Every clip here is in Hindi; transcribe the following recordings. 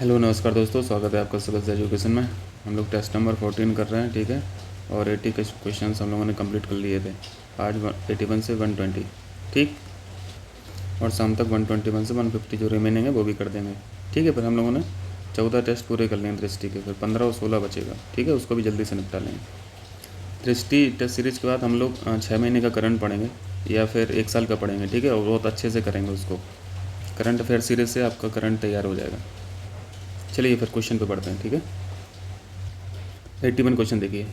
हेलो नमस्कार दोस्तों, स्वागत है आपका सुगत एजुकेशन में। हम लोग टेस्ट नंबर 14 कर रहे हैं, ठीक है। और 80 क्वेश्चन हम लोगों ने कंप्लीट कर लिए थे आज 81 से 120, ठीक। और शाम तक 121 से 150 जो रिमेनिंग है वो भी कर देंगे, ठीक है। फिर हम लोगों ने 14 टेस्ट पूरे कर लिए दृष्टि के, फिर 15 और 16 बचेगा, ठीक है। उसको भी जल्दी से निपटा लेंगे। दृष्टि टेस्ट सीरीज़ के बाद हम लोग 6 महीने का करंट पढ़ेंगे या फिर 1 साल का पढ़ेंगे, ठीक है। और बहुत अच्छे से करेंगे उसको। करंट अफेयर सीरीज़ से आपका करंट तैयार हो जाएगा। चलिए फिर क्वेश्चन पे पढ़ते हैं, ठीक है। 81 क्वेश्चन देखिए।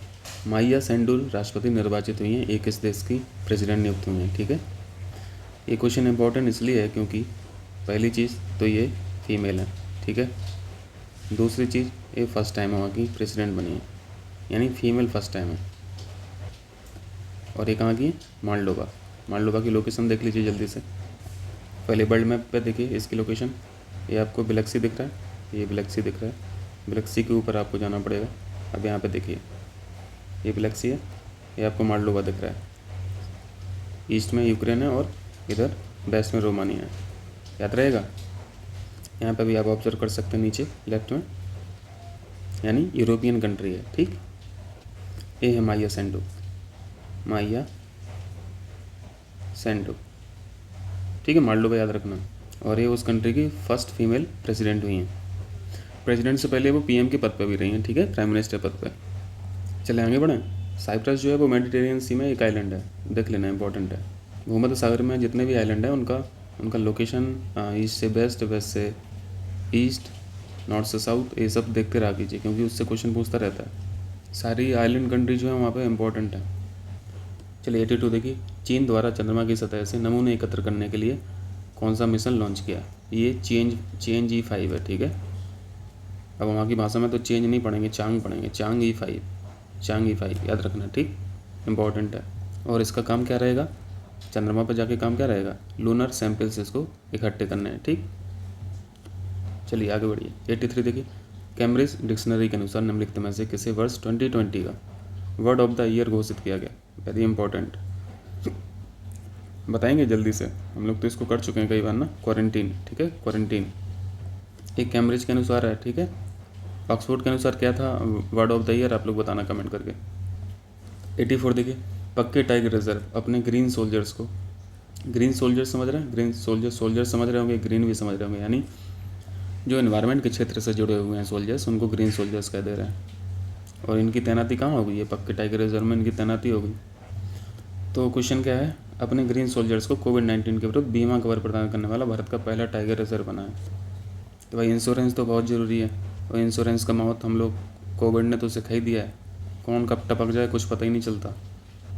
माइया सेंडू राष्ट्रपति निर्वाचित हुई हैं, ये किस देश की प्रेसिडेंट नियुक्त हुई हैं, ठीक है। ये क्वेश्चन इंपॉर्टेंट इसलिए है क्योंकि पहली चीज़ तो ये फीमेल है, ठीक है। दूसरी चीज़ ये फर्स्ट टाइम वहाँ की प्रेसिडेंट बनी है, यानी फीमेल फर्स्ट टाइम है। और ये कहाँ की है? मालडोबा। मालडोबा की लोकेशन देख लीजिए जल्दी से। पहले वर्ल्ड मैप पे देखिए इसकी लोकेशन। ये आपको बिलेक्सी दिख रहा है, ये बिलेक्सी दिख रहा है। बिलेक्सी के ऊपर आपको जाना पड़ेगा। अब यहाँ पे देखिए, ये बिलेक्सी है, ये आपको मालडोबा दिख रहा है। ईस्ट में यूक्रेन है और इधर वेस्ट में रोमानिया है। याद रहेगा। यहाँ पे भी आप ऑब्जर्व कर सकते हैं नीचे लेफ्ट में, यानी यूरोपियन कंट्री है, ठीक। ये है माइया सेंडू, माइया सेंडू, ठीक है। मालडोबा याद रखना। और ये उस कंट्री की फर्स्ट फीमेल प्रेसिडेंट हुई हैं। प्रेसिडेंट से पहले वो पीएम के पद पर भी रही हैं, ठीक है, प्राइम मिनिस्टर पद पर। चले आगे बढ़ें। साइप्रस जो है वो मेडिटेरियन सी में एक आइलैंड है, देख लेना, इंपॉर्टेंट है। भूमध्य सागर में जितने भी आइलैंड हैं उनका लोकेशन ईस्ट से वेस्ट, वेस्ट से ईस्ट, नॉर्थ से साउथ, ये सब देखते रहा कीजिए क्योंकि उससे क्वेश्चन पूछता रहता है। सारी आइलैंड कंट्री जो है वहाँ पे इंपॉर्टेंट है। चलिए 82 देखिए। चीन द्वारा चंद्रमा की सतह से नमूने एकत्र करने के लिए कौन सा मिशन लॉन्च किया? ये चेंज-E5 है, ठीक है। अब वहाँ की भाषा में तो चेंज नहीं पढ़ेंगे, चांग पढ़ेंगे, चांग-E5, चांग-E5 याद रखना, ठीक, इम्पॉर्टेंट है। और इसका काम क्या रहेगा? चंद्रमा पर जाके काम क्या रहेगा? लूनर सैंपल्स इसको इकट्ठे करने हैं, ठीक। चलिए आगे बढ़िए। 83 देखिए। कैम्ब्रिज डिक्शनरी के अनुसार निम्नलिखित में से किसे वर्ष 2020 का वर्ड ऑफ द ईयर घोषित किया गया? वेरी इंपॉर्टेंट, बताएंगे जल्दी से। हम लोग तो इसको कर चुके हैं कई बार ना। क्वारंटीन, ठीक है, क्वारंटीन। एक कैम्ब्रिज के अनुसार है, ठीक है। ऑक्सफोर्ड के अनुसार क्या था वर्ड ऑफ द ईयर? आप लोग बताना कमेंट करके। 84 देखिए। पक्के टाइगर रिजर्व अपने ग्रीन सोल्जर्स को, ग्रीन सोल्जर समझ रहे हैं? ग्रीन सोल्जर, सोल्जर समझ रहे होंगे, ग्रीन भी समझ रहे होंगे, यानी जो एनवायरनमेंट के क्षेत्र से जुड़े हुए हैं सोल्जर्स, उनको ग्रीन सोल्जर्स कह दे रहे हैं। और इनकी तैनाती कहाँ होगी? ये पक्के टाइगर रिजर्व में इनकी तैनाती होगी। तो क्वेश्चन क्या है? अपने ग्रीन सोल्जर्स को कोविड-19 के विरुद्ध बीमा कवर प्रदान करने वाला भारत का पहला टाइगर रिजर्व बना है। तो भाई इंश्योरेंस तो बहुत ज़रूरी है, और इंश्योरेंस का महत्व हम लोग कोविड ने तो सिखा ही दिया है। कौन कब टपक जाए कुछ पता ही नहीं चलता।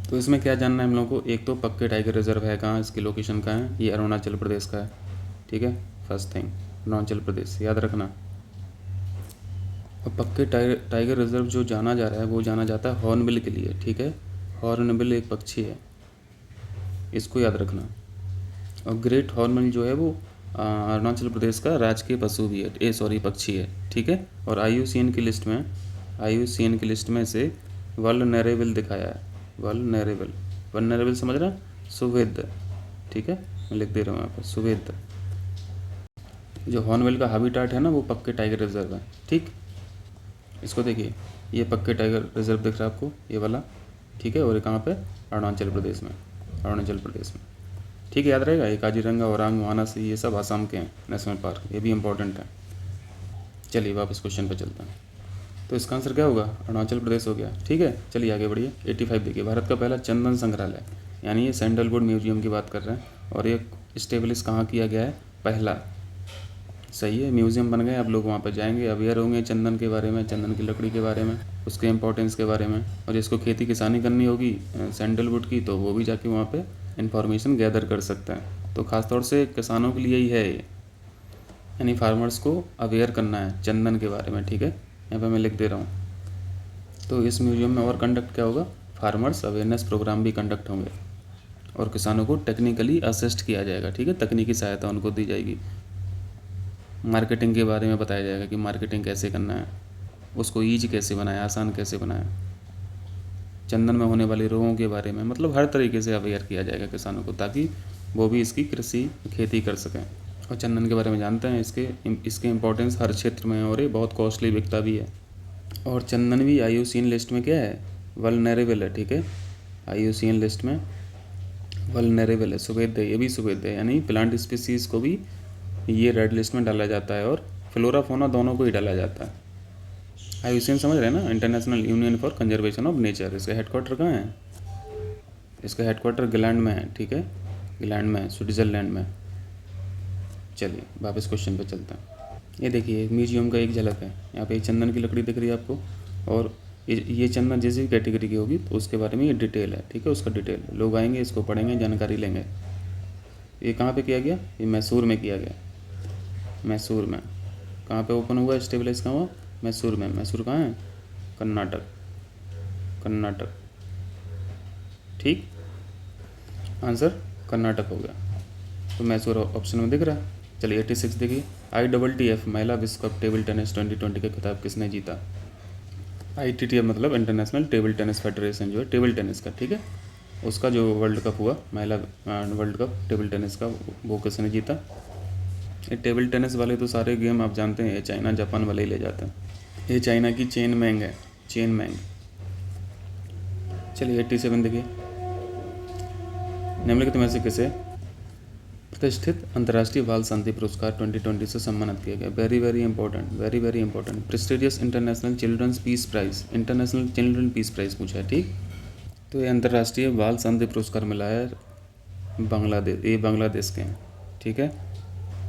तो इसमें क्या जानना है हम लोगों को? एक तो पक्के टाइगर रिजर्व है कहाँ, इसकी लोकेशन कहाँ है? ये अरुणाचल प्रदेश का है, ठीक है, फर्स्ट थिंग, अरुणाचल प्रदेश याद रखना। और पक्के टाइगर रिजर्व जो जाना जा रहा है वो जाना जाता है हॉर्नबिल के लिए, ठीक है। हॉर्नबिल एक पक्षी है, इसको याद रखना। और ग्रेट हॉर्नबिल जो है वो अरुणाचल प्रदेश का राजकीय पशु भी है, पक्षी है, ठीक है। और IUCN की लिस्ट में, IUCN की लिस्ट में से वल्नरेबल दिखाया है। वल्नरेबल, वल्नरेबल समझ रहा है? सुवेद, ठीक है, मैं लिख दे रहा हूँ यहाँ पर, सुवेद। जो हॉर्नबिल का हैबिटेट है ना वो पक्के टाइगर रिजर्व है, ठीक। इसको देखिए, ये पक्के टाइगर रिजर्व दिख रहा है आपको, ये वाला, ठीक है। और ये कहाँ पे? अरुणाचल प्रदेश में, अरुणाचल प्रदेश में, ठीक है, याद रहेगा। ये काजीरंगा, ओरांग, मानस, ये सब आसाम के हैं नेशनल पार्क, ये भी इंपॉर्टेंट है। चलिए वापस क्वेश्चन पे चलते हैं। तो इसका आंसर क्या होगा? अरुणाचल प्रदेश हो गया, ठीक है। चलिए आगे बढ़िए। 85 देखिए। भारत का पहला चंदन संग्रहालय, यानी ये सैंडलवुड म्यूजियम की बात कर रहे हैं, और ये इस्टेब्लिश कहाँ किया गया है? पहला, सही है, म्यूज़ियम बन गए। आप लोग वहाँ पर जाएंगे, अवेयर होंगे चंदन के बारे में, चंदन की लकड़ी के बारे में, उसके इंपॉर्टेंस के बारे में। और जिसको खेती किसानी करनी होगी सैंडलवुड की, तो वो भी जाके वहाँ पे इंफॉर्मेशन गैदर कर सकते हैं। तो ख़ासतौर से किसानों के लिए ही है ये, यानी फार्मर्स को अवेयर करना है चंदन के बारे में, ठीक है। यहाँ पे मैं लिख दे रहा हूँ। तो इस म्यूज़ियम में और कंडक्ट क्या होगा? फार्मर्स अवेयरनेस प्रोग्राम भी कंडक्ट होंगे, और किसानों को टेक्निकली असिस्ट किया जाएगा, ठीक है, तकनीकी सहायता उनको दी जाएगी। मार्केटिंग के बारे में बताया जाएगा कि मार्केटिंग कैसे करना है, उसको ईज कैसे बनाया, आसान कैसे बनाया, चंदन में होने वाले रोगों के बारे में, मतलब हर तरीके से अवेयर किया जाएगा किसानों को, ताकि वो भी इसकी कृषि खेती कर सकें और चंदन के बारे में जानते हैं, इसके इम्पोर्टेंस हर क्षेत्र में है और ये बहुत कॉस्टली बिकता भी है। और चंदन भी IUCN लिस्ट में क्या है, वल्नरेबल है, ठीक है, IUCN लिस्ट में वल्नरेबल है, सुभेद्य, ये भी सुभेद्य यानी प्लांट स्पीसीज़ को भी ये रेड लिस्ट में डाला जाता है और फ्लोरा फौना दोनों को ही डाला जाता है। IUCN समझ रहे हैं ना, international union for conservation of nature. इसका हेडक्वार्टर कहाँ है, इसका हेडक्वार्टर ग्लैंड में है, ठीक है, ग्लैंड में है, स्विट्ज़रलैंड में। चलिए वापस क्वेश्चन पे चलते हैं। ये देखिए म्यूजियम का एक झलक है, यहाँ पे चंदन की लकड़ी दिख रही है आपको, और ये चंदन जिस भी कैटेगरी की होगी तो उसके बारे में ये डिटेल है, ठीक है, उसका डिटेल लोग आएंगे, इसको पढ़ेंगे, जानकारी लेंगे। ये कहाँ पे किया गया, ये मैसूर में किया गया, मैसूर में। कहाँ पे ओपन हुआ, स्टेबलाइज कहाँ हुआ, मैसूर में। मैसूर कहाँ है, कर्नाटक, कर्नाटक, ठीक, आंसर कर्नाटक हो गया। तो मैसूर ऑप्शन में दिख रहा है। चलिए 86 देखिए, ITTF महिला विश्व कप टेबल टेनिस 2020 का खिताब किसने जीता। ITTF मतलब इंटरनेशनल टेबल टेनिस फेडरेशन जो है टेबल टेनिस का, ठीक है, उसका जो वर्ल्ड कप हुआ, महिला वर्ल्ड कप टेबल टेनिस का, वो किसने जीता। ये टेबल टेनिस वाले तो सारे गेम आप जानते हैं, ये चाइना जापान वाले ही ले जाते हैं। ये चाइना की चेन मैंग है, चेन मैंग। चलिए 87 देखिए, निम्नलिखित में से किसे प्रतिष्ठित अंतर्राष्ट्रीय बाल शांति पुरस्कार 2020 से सम्मानित किया गया। Very very important, very very important. Prestigious international children's peace prize, international children peace prize पूछा है, ठीक। तो ये अंतर्राष्ट्रीय बाल शांति पुरस्कार मिला है बांग्लादेश, ये बांग्लादेश के हैं, ठीक है,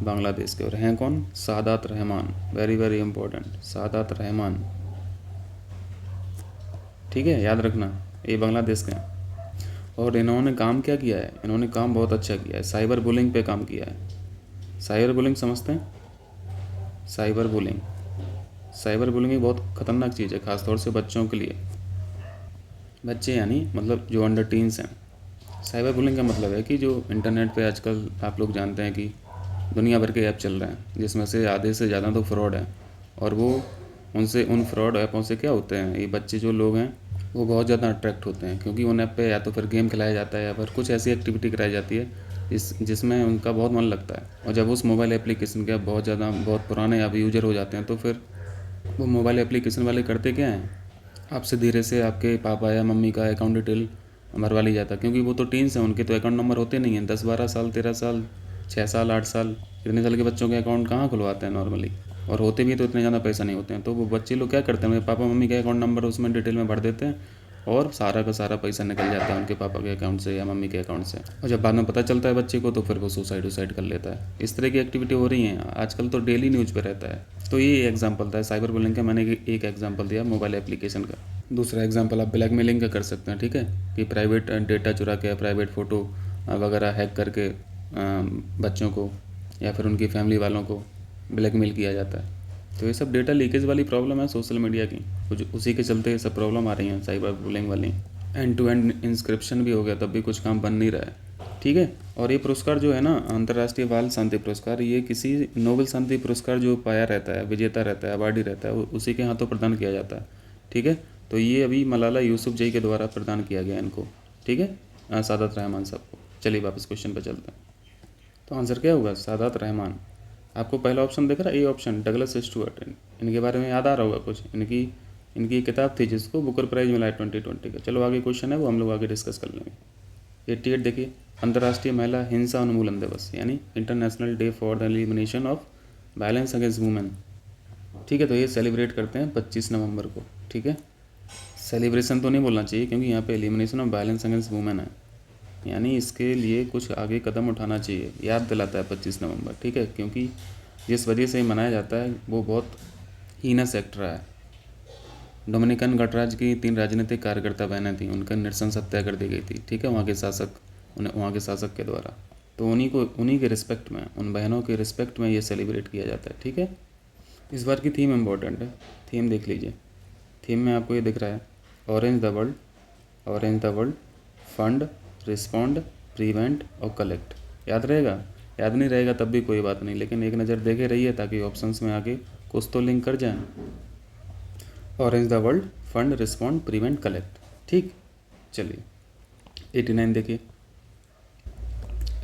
बांग्लादेश के। और हैं कौन, Sadat Rahman, very very important, Sadat Rahman, ठीक है, याद रखना, ये बांग्लादेश के हैं। और इन्होंने काम क्या किया है, इन्होंने काम बहुत अच्छा किया है, साइबर बुलिंग पे काम किया है। साइबर बुलिंग समझते हैं, साइबर बुलिंग, साइबर बुलिंग एक बहुत ख़तरनाक चीज़ है, ख़ासतौर से बच्चों के लिए। बच्चे यानी मतलब जो अंडर टीन्स हैं। साइबर बुलिंग का मतलब है कि जो इंटरनेट पे आजकल आप लोग जानते हैं कि दुनिया भर के ऐप चल रहे हैं, जिसमें से आधे से ज़्यादा तो फ्रॉड है। और वो उन फ्रॉड ऐपों से क्या होते हैं, ये बच्चे जो लोग हैं वो बहुत ज़्यादा अट्रैक्ट होते हैं, क्योंकि उन ऐप पे या तो फिर गेम खिलाया जाता है या फिर कुछ ऐसी एक्टिविटी कराई जाती है जिसमें उनका बहुत मन लगता है। और जब उस मोबाइल एप्लीकेशन के बहुत पुराने अब यूजर हो जाते हैं, तो फिर वो मोबाइल एप्लीकेशन वाले करते क्या हैं, आपसे धीरे से आपके पापा या मम्मी का अकाउंट डिटेल भरवा ली जाता है, क्योंकि वो तो टीन्स हैं, उनके तो अकाउंट नंबर होते नहीं हैं। 10-12 साल, 13 साल, 6 साल, 8 साल, इतने साल के बच्चों के अकाउंट कहाँ खुलवाते हैं नॉर्मली, और होते भी तो इतने ज़्यादा पैसा नहीं होते हैं। तो वो बच्चे लोग क्या करते हैं, पापा मम्मी का अकाउंट नंबर उसमें डिटेल में भर देते हैं और सारा का सारा पैसा निकल जाता है उनके पापा के अकाउंट से या मम्मी के अकाउंट से। और जब बाद में पता चलता है बच्चे को, तो फिर वो सुसाइड कर लेता है। इस तरह की एक्टिविटी हो रही हैं आजकल, तो डेली न्यूज़ पे रहता है। तो ये एग्जांपल था साइबर बुलिंग का, मैंने एक एग्जांपल दिया मोबाइल एप्लीकेशन का। दूसरा एग्जांपल आप ब्लैकमेलिंग का कर सकते हैं, ठीक है, कि प्राइवेट डेटा चुरा के, प्राइवेट फ़ोटो वगैरह हैक करके बच्चों को या फिर उनकी फैमिली वालों को ब्लैकमेल किया जाता है। तो ये सब डेटा लीकेज वाली प्रॉब्लम है सोशल मीडिया की, कुछ उसी के चलते ये सब प्रॉब्लम आ रही हैं साइबर बुलिंग वाली। एंड टू एंड इंस्क्रिप्शन भी हो गया, तब भी कुछ काम बन नहीं रहा है, ठीक है। और ये पुरस्कार जो है ना, अंतर्राष्ट्रीय बाल शांति पुरस्कार, ये किसी नोबेल शांति पुरस्कार जो पाया रहता है, विजेता रहता है, अवार्डी रहता है, उसी के हाथों प्रदान किया जाता है, ठीक है। तो ये अभी मलाला यूसुफजई के द्वारा प्रदान किया गया इनको, ठीक है, सादात रहमान साहब को। चलिए वापस क्वेश्चन पर चलते हैं। तो आंसर क्या होगा, सादात रहमान। आपको पहला ऑप्शन दिख रहा है, ए ऑप्शन, डगलस स्टुअर्ट। इनके बारे में याद आ रहा होगा कुछ, इनकी एक किताब थी जिसको बुकर प्राइज मिला है 2020 का। चलो आगे क्वेश्चन है वो हम लोग आगे डिस्कस कर लेंगे। 88 देखिए, अंतर्राष्ट्रीय महिला हिंसा उन्मूलन दिवस, यानी international day for the elimination of violence against women, ठीक है। तो ये सेलिब्रेट करते हैं 25 नवंबर को, ठीक है। सेलिब्रेशन तो नहीं बोलना चाहिए, क्योंकि यहाँ पे elimination of violence against women है, यानी इसके लिए कुछ आगे कदम उठाना चाहिए, याद दिलाता है 25 नवंबर, ठीक है। क्योंकि जिस वजह से मनाया जाता है वो बहुत हीनस एक्ट रहा है। डोमिनिकन गणराज्य की 3 राजनीतिक कार्यकर्ता बहनें थीं, उनका नृशंस हत्या कर दी गई थी, ठीक है, वहाँ के शासक के द्वारा। तो उन्हीं के रिस्पेक्ट में, उन बहनों के रिस्पेक्ट में ये सेलिब्रेट किया जाता है, ठीक है। इस बार की थीम इम्पोर्टेंट है, थीम देख लीजिए। थीम में आपको ये दिख रहा है, orange the world, fund, respond, prevent और कलेक्ट। याद रहेगा, याद नहीं रहेगा तब भी कोई बात नहीं, लेकिन एक नज़र देखे रहिए ताकि ऑप्शंस में आके कुछ तो लिंक कर जाए। Orange the world, fund, respond, prevent, collect, ठीक। चलिए 89 देखिए,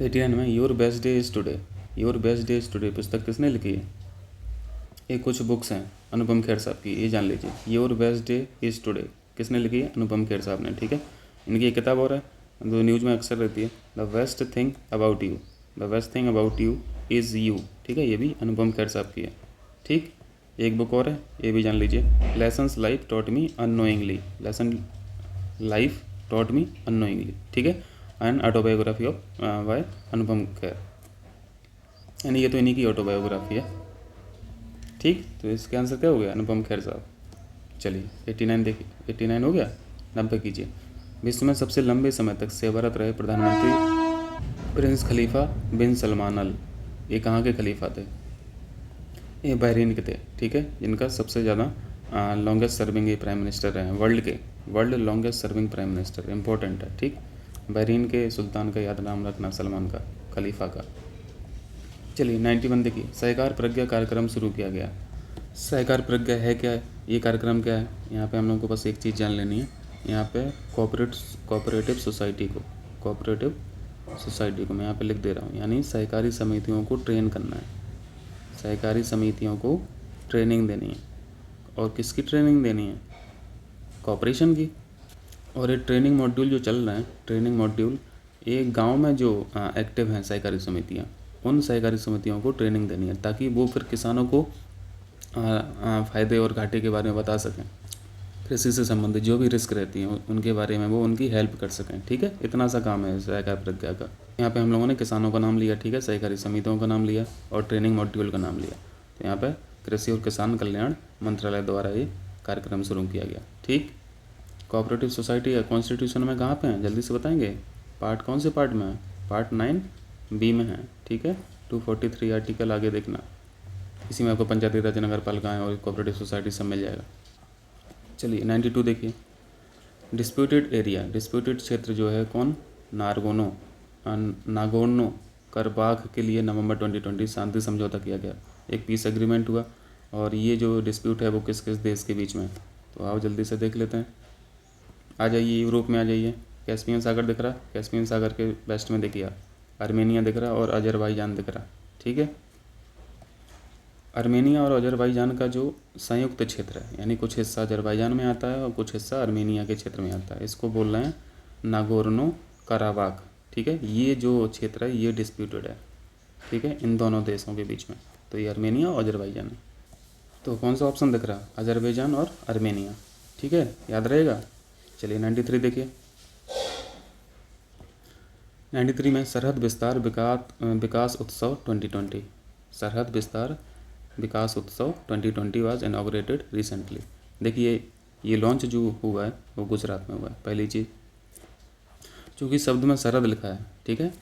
89 में your best day is today, your best day is today पुस्तक किसने लिखी है? ये कुछ बुक्स हैं अनुपम खेर साहब की, ये जान लीजिए। Your best day is today किसने लिखी है? अनुपम खेर साहब ने, ठीक है। इनकी एक किताब और है जो न्यूज़ में अक्सर रहती है, the best thing about you, the best thing about you is you, ठीक है। ये भी अनुपम खेर साहब की है, ठीक। एक बुक और है, ये भी जान लीजिए, lessons life taught me unknowingly, lesson life taught me unknowingly, ठीक है। And autobiography of bye Anupam Kher, यानी ये तो इन्हीं की ऑटोबायोग्राफी है, ठीक। तो इसका आंसर क्या हो गया? अनुपम खेर साहब। चलिए 89 देखिए, 89 हो गया, 90 कीजिए। विश्व में सबसे लंबे समय तक सेवारत रहे प्रधानमंत्री प्रिंस खलीफा बिन सलमान अल, ये कहाँ के खलीफा थे? ये बहरीन के थे, ठीक है, जिनका सबसे ज़्यादा लॉन्गेस्ट सर्विंग ये प्राइम मिनिस्टर रहे हैं world longest serving prime minister, important है, ठीक। बहरीन के सुल्तान का याद नाम रखना, सलमान का, खलीफा का। चलिए 91 देखिए, सहकार प्रज्ञा कार्यक्रम शुरू किया गया। सहकार प्रज्ञा है क्या है? ये कार्यक्रम क्या है? यहाँ पे हम लोग को बस एक चीज़ जान लेनी है, यहाँ पे कोऑपरेटिव सोसाइटी को मैं यहाँ पे लिख दे रहा हूँ, यानी सहकारी समितियों को ट्रेन करना है, सहकारी समितियों को ट्रेनिंग देनी है। और किसकी ट्रेनिंग देनी है? कॉपरेशन की। और ये ट्रेनिंग मॉड्यूल जो चल रहे हैं, ट्रेनिंग मॉड्यूल, ये गांव में जो एक्टिव हैं सहकारी समितियाँ, उन सहकारी समितियों को ट्रेनिंग देनी है, ताकि वो फिर किसानों को फ़ायदे और घाटे के बारे में बता सकें, कृषि से संबंधित जो भी रिस्क रहती हैं उनके बारे में वो उनकी हेल्प कर सकें, ठीक है। इतना सा काम है सहकार प्रज्ञा का। यहाँ पे हम लोगों ने किसानों का नाम लिया, ठीक है, सहकारी समितियों का नाम लिया और ट्रेनिंग मॉड्यूल का नाम लिया। तो यहाँ पे कृषि और किसान कल्याण मंत्रालय द्वारा ये कार्यक्रम शुरू किया गया, ठीक। कोऑपरेटिव सोसाइटी या कॉन्स्टिट्यूशन में कहाँ पे हैं, जल्दी से बताएंगे? पार्ट कौन से पार्ट में है? पार्ट 9B में है, ठीक है। 243 आर्टिकल आगे देखना, इसी में आपको पंचायती राज, नगर पालिकाएँ और कोऑपरेटिव सोसाइटी सब मिल जाएगा। चलिए 92 देखिए, डिस्प्यूटेड एरिया, डिस्प्यूटेड क्षेत्र जो है कौन? नागोर्नो करबाख के लिए नवंबर 2020 शांति समझौता किया गया, एक पीस एग्रीमेंट हुआ। और ये जो डिस्प्यूट है वो किस किस देश के बीच में है? तो आओ जल्दी से देख लेते हैं। आ जाइए, यूरोप में आ जाइए, कैस्पियन सागर दिख रहा, कैस्पियन सागर के वेस्ट में देखिए, आर्मेनिया दिख रहा और अजरबैजान दिख रहा, ठीक है। आर्मेनिया और अजरबैजान का जो संयुक्त क्षेत्र है, यानी कुछ हिस्सा अजरबैजान में आता है और कुछ हिस्सा आर्मेनिया के क्षेत्र में आता है, इसको बोल रहे हैं नागोर्नो कराबाख, ठीक है। ये जो क्षेत्र है ये डिस्प्यूटेड है, ठीक है, इन दोनों देशों के बीच में। तो ये आर्मेनिया और अजरबैजान है। तो कौन सा ऑप्शन दिख रहा? अजरबैजान और आर्मेनिया, ठीक है, याद रहेगा। चलिए 93 देखिए, 93 में सरहद विस्तार विकास उत्सव 2020, सरहद विस्तार विकास उत्सव 2020 वाज इनॉग्रेटेड रिसेंटली। देखिए ये लॉन्च जो हुआ है वो गुजरात में हुआ है। पहली चीज़, चूँकि शब्द में सरहद लिखा है, ठीक है,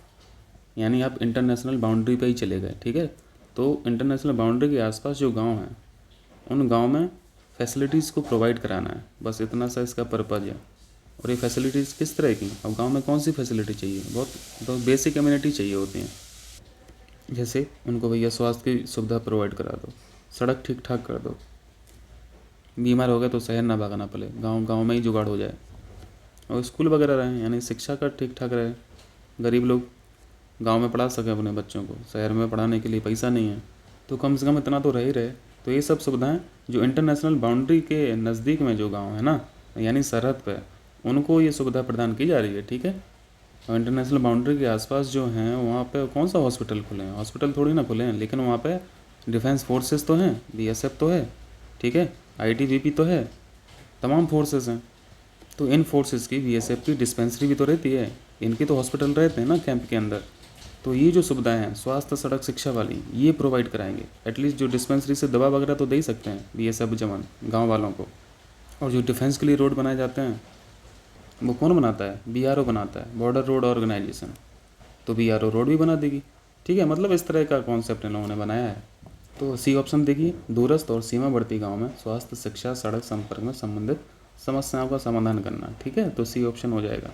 यानी आप इंटरनेशनल बाउंड्री पे ही चले गए, ठीक है। तो इंटरनेशनल बाउंड्री के आसपास जो गांव हैं उन गांव में फैसिलिटीज़ को प्रोवाइड कराना है, बस इतना सा इसका पर्पज़ है। और ये फैसिलिटीज़ किस तरह की? अब गांव में कौन सी फैसिलिटी चाहिए? बहुत बेसिक कम्युनिटी चाहिए होती हैं, जैसे उनको भैया स्वास्थ्य की सुविधा प्रोवाइड करा दो, सड़क ठीक ठाक कर दो, बीमार हो गए तो शहर ना भागना पड़े, गांव में ही जुगाड़ हो जाए, और स्कूल वगैरह रहे, यानी शिक्षा का ठीक ठाक रहे, गरीब लोग गांव में पढ़ा सकें अपने बच्चों को, शहर में पढ़ाने के लिए पैसा नहीं है तो कम से कम इतना तो रह ही रहे। तो ये सब सुविधाएं जो इंटरनेशनल बाउंड्री के नज़दीक में जो गाँव है ना, यानी सरहद पे, उनको ये सुविधा प्रदान की जा रही है, ठीक है। और इंटरनेशनल बाउंड्री के आसपास जो हैं वहाँ पे कौन सा हॉस्पिटल खुले हैं? हॉस्पिटल थोड़ी ना खुले हैं, लेकिन वहाँ पे डिफेंस फोर्सेस तो हैं, BSF तो है, ठीक है, ITBP तो है, तमाम फोर्सेस हैं। तो इन फोर्सेस की, BSF की डिस्पेंसरी भी तो रहती है, इनके तो हॉस्पिटल रहते हैं ना कैंप के अंदर। तो ये जो सुविधाएं हैं स्वास्थ्य, सड़क, शिक्षा वाली, ये प्रोवाइड कराएंगे। एटलीस्ट जो डिस्पेंसरी से दवा वगैरह तो दे ही सकते हैं BSF जवान गाँव वालों को। और जो डिफेंस के लिए रोड बनाए जाते हैं वो कौन बनाता है? BRO बनाता है, बॉर्डर रोड ऑर्गेनाइजेशन। तो BRO रोड भी बना देगी, ठीक है। मतलब इस तरह का कॉन्सेप्ट इन लोगों ने बनाया है। तो सी ऑप्शन देखिए, दूरस्थ और सीमावर्ती गांव में स्वास्थ्य, शिक्षा, सड़क संपर्क में संबंधित समस्याओं का समाधान करना, ठीक है, तो सी ऑप्शन हो जाएगा।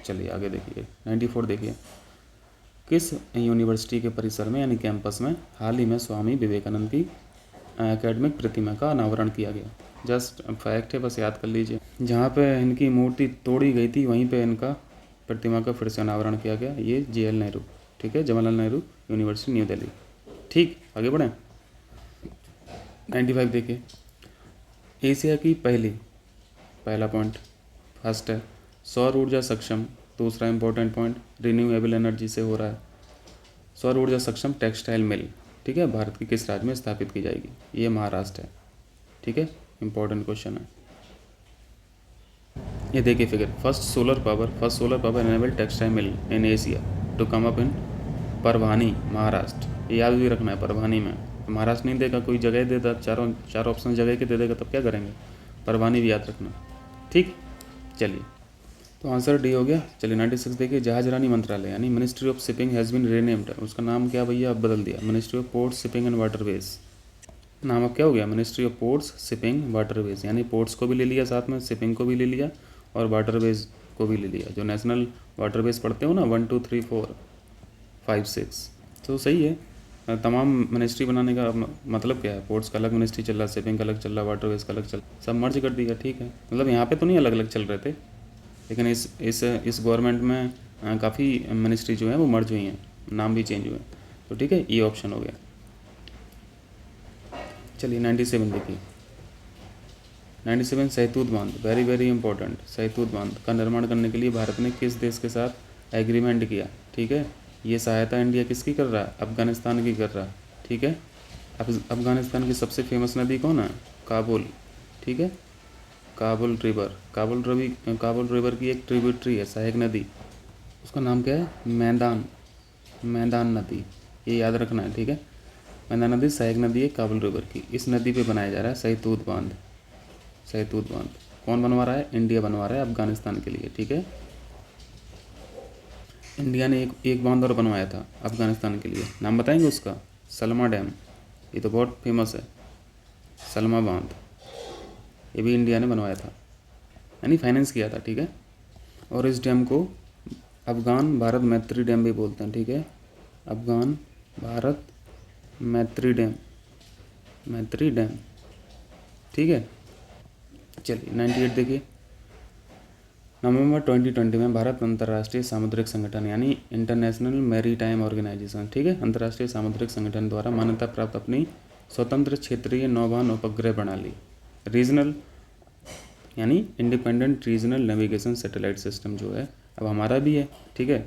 चलिए आगे देखिए 94 देखिए, किस यूनिवर्सिटी के परिसर में यानी कैंपस में हाल ही में स्वामी विवेकानंद की एकेडमिक प्रतिमा का अनावरण किया गया? जस्ट फैक्ट है, बस याद कर लीजिए। जहाँ पे इनकी मूर्ति तोड़ी गई थी वहीं पे इनका प्रतिमा का फिर से अनावरण किया गया, ये JL नेहरू, ठीक है, जवाहरलाल नेहरू यूनिवर्सिटी न्यू दिल्ली। ठीक, आगे बढ़ें। 95 देखिए, एशिया की पहला पॉइंट फर्स्ट है सौर ऊर्जा सक्षम। दूसरा इंपॉर्टेंट पॉइंट रिन्यूएबल एनर्जी से हो रहा है। सौर ऊर्जा सक्षम टेक्सटाइल मिल, ठीक है, भारत के किस राज्य में स्थापित की जाएगी? ये महाराष्ट्र है, ठीक है, इंपॉर्टेंट क्वेश्चन है। ये देखिए figure, first solar power enable textile mill in Asia to come up in Parbhani Maharashtra. ये याद भी रखना है, परभानी में। महाराष्ट्र नहीं देगा, कोई जगह देता, चार ऑप्शन जगह के दे देगा, तब क्या करेंगे? परभानी भी याद रखना, ठीक। चलिए, तो आंसर डी हो गया। चलिए 96 देखिए, जहाजरानी मंत्रालय यानी ministry of shipping has been renamed. उसका नाम क्या भैया अब बदल दिया, ministry of ports shipping and waterways. नाम अब क्या हो गया? Ministry of ports shipping waterways, यानी पोर्ट्स को भी ले लिया साथ में, शिपिंग को भी ले लिया और वाटरवेज को भी ले लिया। जो नेशनल वाटरवेज पढ़ते हो ना, 1 2 3 4 5 6, तो सही है। तमाम मिनिस्ट्री बनाने का मतलब क्या है? पोर्ट्स का अलग मिनिस्ट्री चल रहा, शिपिंग का अलग चल रहा, वाटरवेज का अलग चल रहा, सब मर्ज कर दिया, ठीक है। मतलब यहाँ पे तो नहीं अलग अलग चल रहे थे, लेकिन इस गवर्नमेंट में काफ़ी मिनिस्ट्री जो है वो मर्ज हुई हैं, नाम भी चेंज हुए, तो ठीक है, ये ऑप्शन हो गया। चलिए 97 देखिए, 97 सहेतूत बांध, वेरी वेरी इंपॉर्टेंट। सहेतूत बांध का निर्माण करने के लिए भारत ने किस देश के साथ एग्रीमेंट किया? ठीक है, ये सहायता इंडिया किसकी कर रहा है? अफगानिस्तान की कर रहा है, ठीक है। अफगानिस्तान की सबसे फेमस नदी कौन है? काबुल, ठीक है, काबुल रिवर। काबुल रिवर की एक ट्रिब्यूटरी है, सहायक नदी, उसका नाम क्या है? मैदान नदी, ये याद रखना है, ठीक है। मैदान नदी सहायक नदी है काबुल रिवर की। इस नदी पे बनाया जा रहा है सहेतूत बांध। सहेतूत बांध कौन बनवा रहा है? इंडिया बनवा रहा है अफगानिस्तान के लिए, ठीक है। इंडिया ने एक बांध और बनवाया था अफगानिस्तान के लिए, नाम बताएंगे उसका? सलमा डैम, ये तो बहुत फेमस है, सलमा बांध, ये भी इंडिया ने बनवाया था, यानी फाइनेंस किया था, ठीक है। और इस डैम को अफगान भारत मैत्री डैम भी बोलते हैं, ठीक है, अफगान भारत मैत्री डैम, ठीक है। चलिए 98 देखिए, नवंबर 2020 में भारत अंतर्राष्ट्रीय सामुद्रिक संगठन यानी इंटरनेशनल मैरीटाइम ऑर्गेनाइजेशन, ठीक है, अंतर्राष्ट्रीय सामुद्रिक संगठन द्वारा मान्यता प्राप्त अपनी स्वतंत्र क्षेत्रीय नौवहन उपग्रह प्रणाली, रीजनल यानी independent regional navigation satellite system जो है अब हमारा भी है, ठीक है।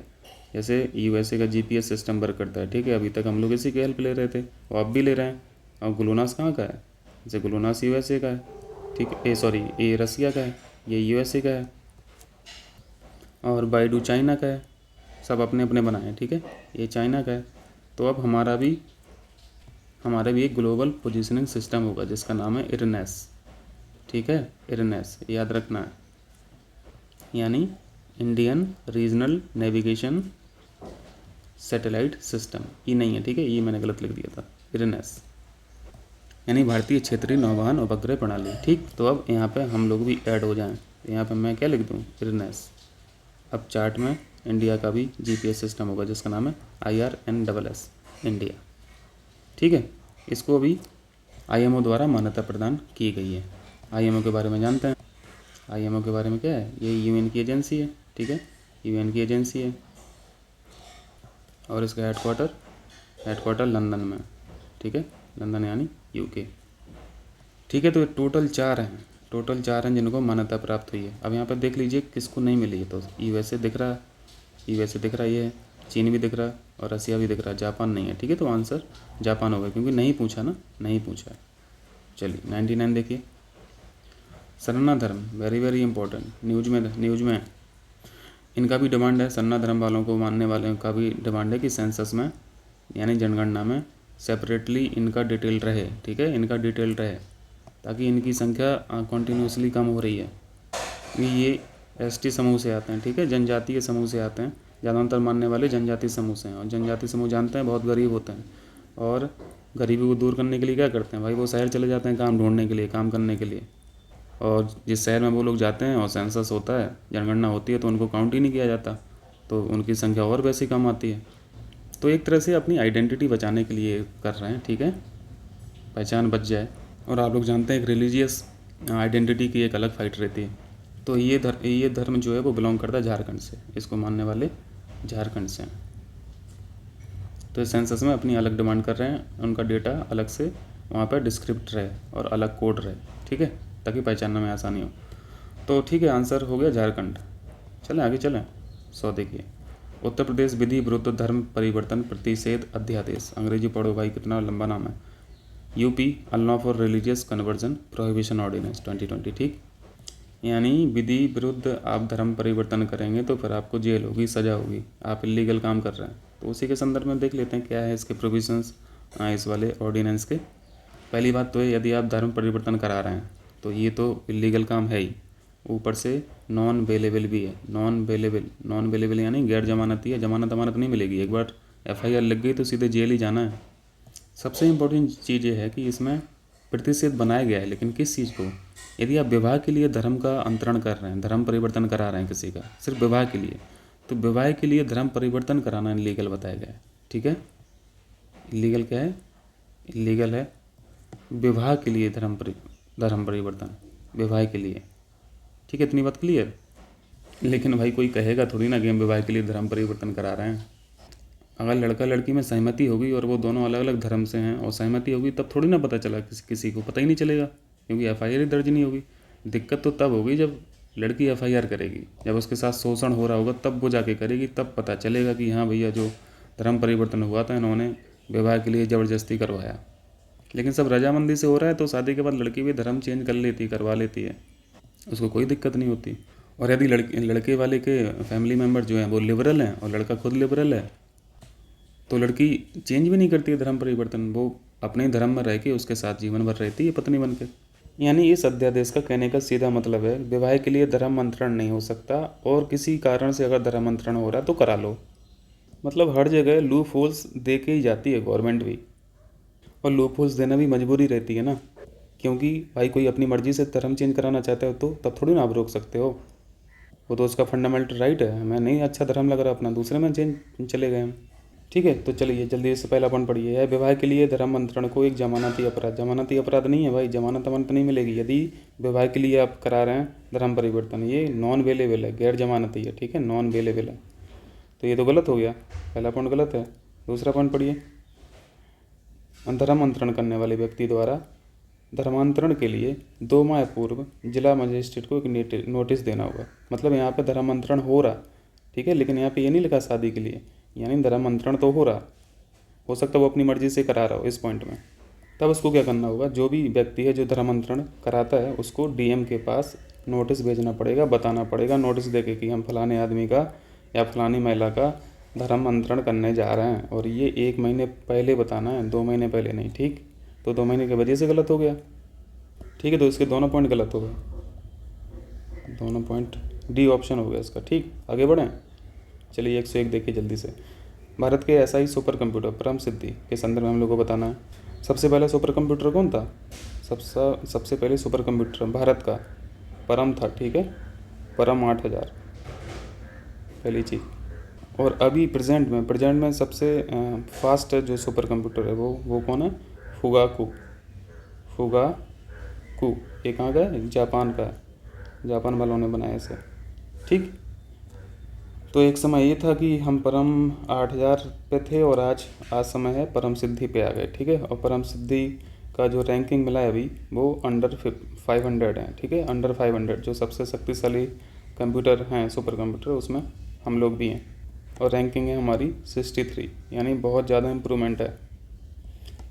जैसे यूएसए का जीपीएस सिस्टम वर्क करता है, ठीक है, अभी तक हम लोग इसी की हेल्प ले रहे थे, वो अब भी ले रहे हैं। और ग्लोनास कहाँ का है? जैसे ग्लोनास यूएसए का है, ठीक है, ये रसिया का है, ये यूएसए का है, और बाइडू चाइना का है, सब अपने अपने बनाए हैं, ठीक है, ये चाइना का है। तो अब हमारा भी एक ग्लोबल पोजीशनिंग सिस्टम होगा जिसका नाम है इरनेस, ठीक है, इरनेस याद रखना है, यानी Indian regional navigation satellite system, ये नहीं है, ठीक है, ये मैंने गलत लिख दिया था, इरनेस यानी भारतीय क्षेत्रीय नौवहन उपग्रह प्रणाली, ठीक। तो अब यहाँ पे हम लोग भी ऐड हो जाएं, यहाँ पे मैं क्या लिख दूँ? इरनेस। अब चार्ट में इंडिया का भी जीपीएस सिस्टम होगा जिसका नाम है IRNSS इंडिया, ठीक है। इसको भी IMO द्वारा मान्यता प्रदान की गई है। IMO के बारे में जानते हैं? IMO के बारे में क्या है? ये यूएन की एजेंसी है, ठीक है, यूएन की एजेंसी है, और इसका हेडक्वार्टर लंदन में, ठीक है, लंदन यानी यूके, ठीक है। तो टोटल चार हैं जिनको मान्यता प्राप्त हुई है। अब यहाँ पर देख लीजिए किसको नहीं मिली है, तो यूएसए दिख रहा है, ये है, चीन भी दिख रहा है और रसिया भी दिख रहा है, जापान नहीं है, ठीक है। तो आंसर जापान होगा क्योंकि नहीं पूछा है। चलिए 99 देखिए, सरना धर्म, वेरी वेरी इंपॉर्टेंट, न्यूज में इनका भी डिमांड है, सरना धर्म वालों को मानने वालों का भी डिमांड है कि सेंसस में यानी जनगणना में सेपरेटली इनका डिटेल रहे, ठीक है, इनका डिटेल रहे, ताकि इनकी संख्या कॉन्टीन्यूसली कम हो रही है। ये एसटी समूह से आते हैं, ठीक है, जनजातीय समूह से आते हैं, ज़्यादातर मानने वाले जनजातीय समूह से हैं, और जनजातीय समूह जानते हैं बहुत गरीब होते हैं, और गरीबी को दूर करने के लिए क्या करते हैं भाई? वो शहर चले जाते हैं काम ढूंढने के लिए, काम करने के लिए, और जिस शहर में वो लोग जाते हैं और सेंसस होता है, जनगणना होती है, तो उनको काउंट ही नहीं किया जाता, तो उनकी संख्या और वैसे कम आती है। तो एक तरह से अपनी आइडेंटिटी बचाने के लिए कर रहे हैं, ठीक है, पहचान बच जाए। और आप लोग जानते हैं एक रिलीजियस आइडेंटिटी की एक अलग फाइट रहती है। तो ये धर्म जो है वो बिलोंग करता है झारखंड से, इसको मानने वाले झारखंड से हैं। तो सेंसस में अपनी अलग डिमांड कर रहे हैं, उनका डेटा अलग से वहाँ पर डिस्क्रिप्ट रहे और अलग कोड रहे, ठीक है, ताकि पहचानने में आसानी हो। तो ठीक है, आंसर हो गया झारखंड। चलें आगे चलें। 100 देखिए, उत्तर प्रदेश विधि विरुद्ध धर्म परिवर्तन प्रतिषेध अध्यादेश। अंग्रेजी पढ़ो भाई, कितना लंबा नाम है। UP unlawful for religious conversion prohibition ordinance 2020, ठीक। यानी विधि विरुद्ध आप धर्म परिवर्तन करेंगे तो फिर आपको जेल होगी, सज़ा होगी, आप इलीगल काम कर रहे हैं। तो उसी के संदर्भ में देख लेते हैं क्या है इसके प्रोविजंस इस वाले ऑर्डिनेंस के। पहली बात तो है, यदि आप धर्म परिवर्तन करा रहे हैं तो ये तो इलीगल काम है ही, ऊपर से नॉन बेलेबल भी है। नॉन बेलेबल यानी गैर जमानती है, जमानत अमानत नहीं मिलेगी। एक बार FIR लग गई तो सीधे जेल ही जाना है। सबसे इम्पोर्टेंट चीज़ ये है कि इसमें प्रतिषेध बनाया गया है, लेकिन किस चीज़ को? यदि आप विवाह के लिए धर्म का अंतरण कर रहे हैं, धर्म परिवर्तन करा रहे हैं किसी का, सिर्फ विवाह के लिए, तो विवाह के लिए धर्म परिवर्तन कराना इलीगल बताया गया है, ठीक है। इलीगल क्या है? इलीगल है विवाह के लिए धर्म परिवर्तन, विवाह के लिए, ठीक है। इतनी बात क्लियर। लेकिन भाई कोई कहेगा थोड़ी ना कि हम विवाह के लिए धर्म परिवर्तन करा रहे हैं। अगर लड़का लड़की में सहमति होगी और वो दोनों अलग अलग धर्म से हैं और सहमति होगी, तब थोड़ी ना पता चला, किसी को पता ही नहीं चलेगा, क्योंकि FIR ही दर्ज नहीं होगी। दिक्कत तो तब होगी जब लड़की FIR करेगी, जब उसके साथ शोषण हो रहा होगा तब वो जाके करेगी, तब पता चलेगा कि हाँ भैया जो धर्म परिवर्तन हुआ था इन्होंने विवाह के लिए ज़बरदस्ती करवाया। लेकिन सब रजामंदी से हो रहा है तो शादी के बाद लड़की भी धर्म चेंज कर लेती, करवा लेती है, उसको कोई दिक्कत नहीं होती। और यदि लड़के वाले के फैमिली मेम्बर जो हैं वो लिबरल हैं और लड़का खुद लिबरल है, तो लड़की चेंज भी नहीं करती है धर्म परिवर्तन, वो अपने धर्म में रह के उसके साथ जीवन भर रहती है पत्नी बन के। यानी इस अध्यादेश का कहने का सीधा मतलब है, विवाह के लिए धर्मांतरण नहीं हो सकता, और किसी कारण से अगर धर्मांतरण हो रहा है तो करा लो। मतलब हर जगह लूप होल्स दे के ही जाती है गवर्नमेंट भी, और लूप होल्स देना भी मजबूरी रहती है ना, क्योंकि भाई कोई अपनी मर्जी से धर्म चेंज कराना चाहता हो तो तब थोड़ी ना आप रोक सकते हो, वो तो उसका फंडामेंटल राइट है। हमें नहीं अच्छा धर्म लग रहा अपना, दूसरे में चेंज चले गए हम, ठीक है। तो चलिए जल्दी से पहला पॉइंट पढ़िए, है विवाह के लिए धर्मांतरण को एक जमानती अपराध। जमानती अपराध नहीं है भाई, जमानत अमानत नहीं मिलेगी यदि विवाह के लिए आप करा रहे हैं धर्म परिवर्तन, ये नॉन बेलेबल है, गैर जमानती है, ठीक है, नॉन बेलेबल है। तो ये तो गलत हो गया, पहला पॉइंट गलत है। दूसरा पॉइंट पढ़िए, धर्मांतरण करने वाले व्यक्ति द्वारा धर्मांतरण के लिए 2 माह पूर्व जिला मजिस्ट्रेट को एक नोटिस देना होगा। मतलब यहाँ पे धर्मांतरण हो रहा, ठीक है, लेकिन यहाँ पे ये नहीं लिखा शादी के लिए, यानी धर्मांतरण तो हो रहा, हो सकता है वो अपनी मर्जी से करा रहा हो इस पॉइंट में। तब उसको क्या करना होगा, जो भी व्यक्ति है जो धर्मांतरण कराता है उसको DM के पास नोटिस भेजना पड़ेगा, बताना पड़ेगा नोटिस देके कि हम फलाने आदमी का या फलानी महिला का धर्मांतरण करने जा रहे हैं, और ये 1 महीने पहले बताना है, 2 महीने पहले नहीं, ठीक। तो 2 महीने की वजह से गलत हो गया, ठीक है। तो इसके दोनों पॉइंट गलत हो गए, दोनों पॉइंट D ऑप्शन हो गया इसका, ठीक। आगे बढ़ें, चलिए 101 देखिए जल्दी से। भारत के SI सुपर कंप्यूटर परम सिद्धि के संदर्भ में हम लोग को बताना है। सबसे पहला सुपर कंप्यूटर कौन था? सबसे पहले सुपर कंप्यूटर भारत का परम था, ठीक है, परम 8000 पहली चीज़। और अभी प्रेजेंट में सबसे फास्ट जो सुपर कंप्यूटर है वो कौन है? फुगाकू। ये कहाँ का है? जापान का है, जापान वालों ने बनाया इसे, ठीक। तो एक समय ये था कि हम परम 8000 पे थे और आज समय है परम सिद्धि पे आ गए, ठीक है। और परम सिद्धि का जो रैंकिंग मिला है अभी वो अंडर 500 है, ठीक है, अंडर 500 जो सबसे शक्तिशाली कंप्यूटर हैं सुपर कंप्यूटर, उसमें हम लोग भी हैं। और रैंकिंग है हमारी 63, यानी बहुत ज़्यादा इम्प्रूवमेंट है,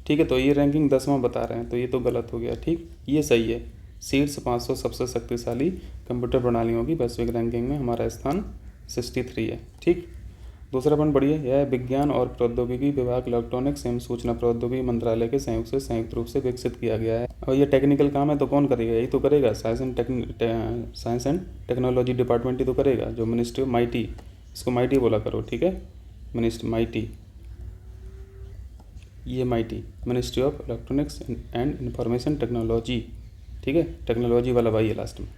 ठीक है। तो ये रैंकिंग 10वां बता रहे हैं, तो ये तो गलत हो गया, ठीक। ये सही है, शीर्ष 500 सबसे शक्तिशाली कंप्यूटर प्रणालियों की वैश्विक रैंकिंग में हमारा स्थान 63 है, ठीक। दूसरा पॉइंट बढ़िए, यह विज्ञान और प्रौद्योगिकी विभाग इलेक्ट्रॉनिक्स एवं सूचना प्रौद्योगिकी मंत्रालय के सहयोग से संयुक्त रूप से विकसित किया गया है। और ये टेक्निकल काम है तो कौन करेगा? यही तो करेगा, साइंस एंड टेक्नोलॉजी डिपार्टमेंट ही तो करेगा, जो मिनिस्ट्री ऑफ माइटी, इसको माइटी बोला करो, ठीक है, मिनिस्ट्री माइटी, ये mighty ministry of electronics and information technology, ठीक है, टेक्नोलॉजी वाला भाई है लास्ट में।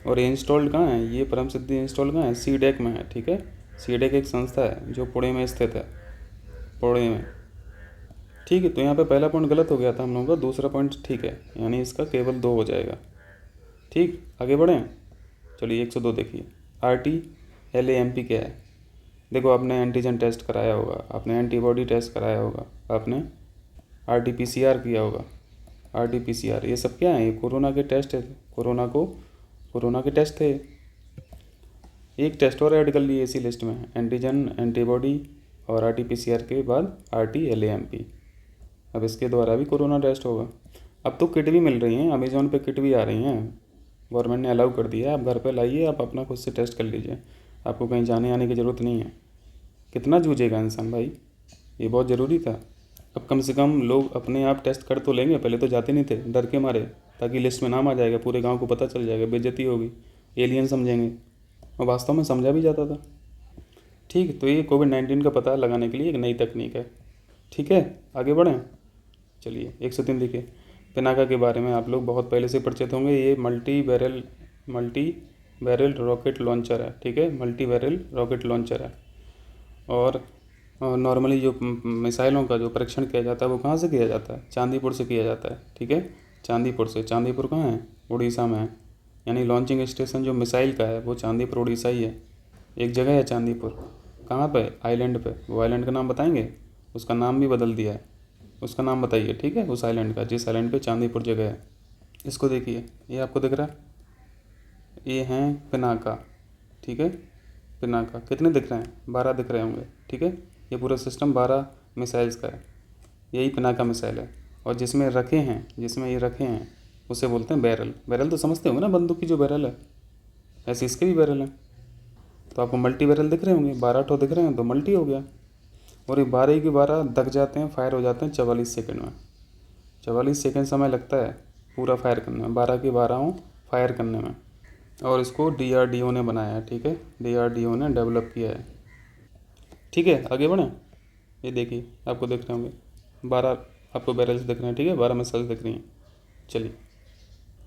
और ये इंस्टॉल्ड कहाँ है? ये परम सिद्धि इंस्टॉल कहाँ है? CDEC में है, ठीक है। CDEC एक संस्था है जो पुणे में स्थित है, पुणे में, ठीक है। तो यहाँ पे पहला पॉइंट गलत हो गया था हम लोगों का, दूसरा पॉइंट ठीक है, यानी इसका केवल 2 हो जाएगा, ठीक। आगे बढ़ें, चलिए 102 देखिए, RTLAMP क्या है? देखो आपने एंटीजन टेस्ट कराया होगा, आपने एंटीबॉडी टेस्ट कराया होगा, आपने RT-PCR किया होगा। RT-PCR ये सब क्या है? ये कोरोना के टेस्ट है। कोरोना के टेस्ट थे। एक टेस्ट और ऐड कर लिए इसी लिस्ट में, एंटीजन, एंटीबॉडी और RT-PCR के बाद RT-LAMP। अब इसके द्वारा भी कोरोना टेस्ट होगा। अब तो किट भी मिल रही हैं, अमेज़ॉन पे किट भी आ रही हैं, गवर्नमेंट ने अलाउ कर दिया है। आप घर पे लाइए, आप अपना खुद से टेस्ट कर लीजिए, आपको कहीं जाने आने की ज़रूरत नहीं है। कितना जूझेगा इंसान भाई, ये बहुत ज़रूरी था। अब कम से कम लोग अपने आप टेस्ट कर तो लेंगे, पहले तो जाते नहीं थे डर के मारे, ताकि लिस्ट में नाम आ जाएगा, पूरे गांव को पता चल जाएगा, बेइज्जती होगी, एलियन समझेंगे, और वास्तव में समझा भी जाता था। ठीक, तो ये कोविड-19 का पता लगाने के लिए एक नई तकनीक है। ठीक है, आगे बढ़ें। चलिए 103 देखिए, पिनाका के बारे में आप लोग बहुत पहले से परिचित होंगे। ये मल्टी बैरल रॉकेट लॉन्चर है। ठीक है, मल्टी बैरल रॉकेट लॉन्चर है। और नॉर्मली जो मिसाइलों का जो परीक्षण किया जाता है वो कहाँ से किया जाता है? चांदीपुर से किया जाता है। ठीक है, चांदीपुर से। चांदीपुर कहाँ है? उड़ीसा में है। यानी लॉन्चिंग स्टेशन जो मिसाइल का है वो चांदीपुर उड़ीसा ही है। एक जगह है चांदीपुर, कहाँ पे? आइलैंड पे। वो आइलैंड का नाम बताएंगे? उसका नाम भी बदल दिया है, उसका नाम बताइए। ठीक है, उस आइलैंड का, जिस आइलैंड पे चांदीपुर जगह है। इसको देखिए, ये आपको दिख रहा है, ये हैं पिनाका। ठीक है, पिनाका कितने दिख रहे हैं? 12 दिख रहे होंगे। ठीक है, ये पूरा सिस्टम 12 मिसाइल्स का है, यही पिनाका मिसाइल है। और जिसमें ये रखे हैं उसे बोलते हैं बैरल। बैरल तो समझते होंगे ना, बंदूक की जो बैरल है, ऐसे इसके भी बैरल हैं। तो आपको मल्टी बैरल दिख रहे होंगे, 12 ठो दिख रहे हैं तो मल्टी हो गया। और ये 12 के 12 दग जाते हैं, फायर हो जाते हैं 44 सेकंड में। 44 सेकंड समय लगता है पूरा फायर करने में, 12 के 12 फायर करने में। और इसको DRDO ने बनाया है। ठीक है, DRDO ने डेवलप किया है। ठीक है, आगे बढ़ें। ये देखिए, आपको दिख रहे होंगे 12 आपको बैरल्स दिख रहे हैं। ठीक है, 12 मिसाइल दिख रही हैं। चलिए,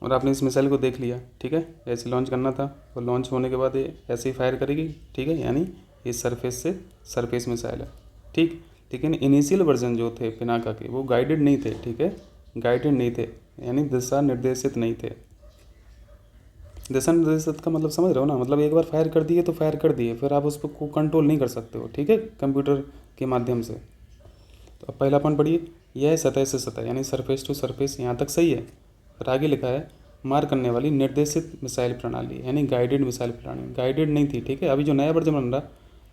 और आपने इस मिसाइल को देख लिया। ठीक है, ऐसे लॉन्च करना था, और लॉन्च होने के बाद ये ऐसे ही फायर करेगी। ठीक है, यानी ये सरफेस मिसाइल है। ठीक, लेकिन इनिशियल वर्जन जो थे पिनाका के वो गाइडेड नहीं थे। ठीक है, गाइडेड नहीं थे, यानी दिशा निर्देशित नहीं थे। दिशा निर्देशित का मतलब समझ रहे हो ना? मतलब एक बार फायर कर दिए तो फायर कर दिए, फिर आप उस पर कंट्रोल नहीं कर सकते हो। ठीक है, कंप्यूटर के माध्यम से। तो अब पहला पॉइंट पढ़िए, यह सतह से सतह यानी सरफेस टू सरफेस, यहाँ तक सही है। फिर आगे लिखा है मार करने वाली निर्देशित मिसाइल प्रणाली, यानी गाइडेड मिसाइल प्रणाली। गाइडेड नहीं थी। ठीक है, अभी जो नया वर्जन बन रहा,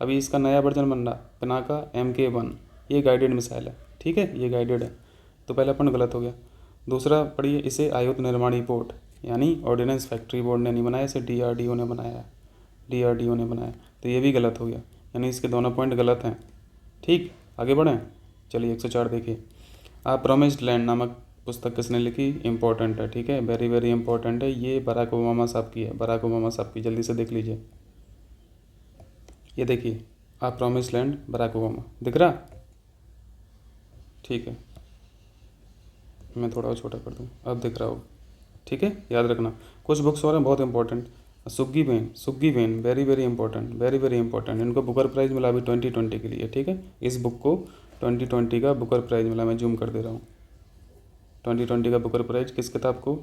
अभी इसका नया वर्जन बन रहा पिनाका MK1, ये गाइडेड मिसाइल है। ठीक है, ये गाइडेड है। तो पहला पॉइंट गलत हो गया। दूसरा पढ़िए, इसे आयुध निर्माणी बोर्ड यानी ऑर्डिनेंस फैक्ट्री बोर्ड ने नहीं बनाया, इसे DRDO ने बनाया है। DRDO ने बनाया, तो ये भी गलत हो गया, यानी इसके दोनों पॉइंट गलत हैं। ठीक, आगे बढ़ें। चलिए 104 देखिए, आ प्रॉमिस्ड लैंड नामक पुस्तक किसने लिखी? इंपॉर्टेंट है। ठीक है, वेरी वेरी इंपॉर्टेंट है। ये बराक ओबामा साहब की है, बराक ओबामा साहब की। जल्दी से देख लीजिए, ये देखिए, आ प्रॉमिस्ड लैंड, बराक ओबामा दिख रहा? ठीक है, मैं थोड़ा और छोटा कर दूँ, अब दिख रहा होगा। ठीक है, याद रखना। कुछ बुक्स और हैं बहुत important, Shuggie Bain very very important. इनको बुकर प्राइज़ मिला अभी 2020 के लिए। ठीक है, इस बुक को 2020 का बुकर प्राइज़ मिला, मैं जूम कर दे रहा हूँ। 2020 का बुकर प्राइज़ किस किताब को?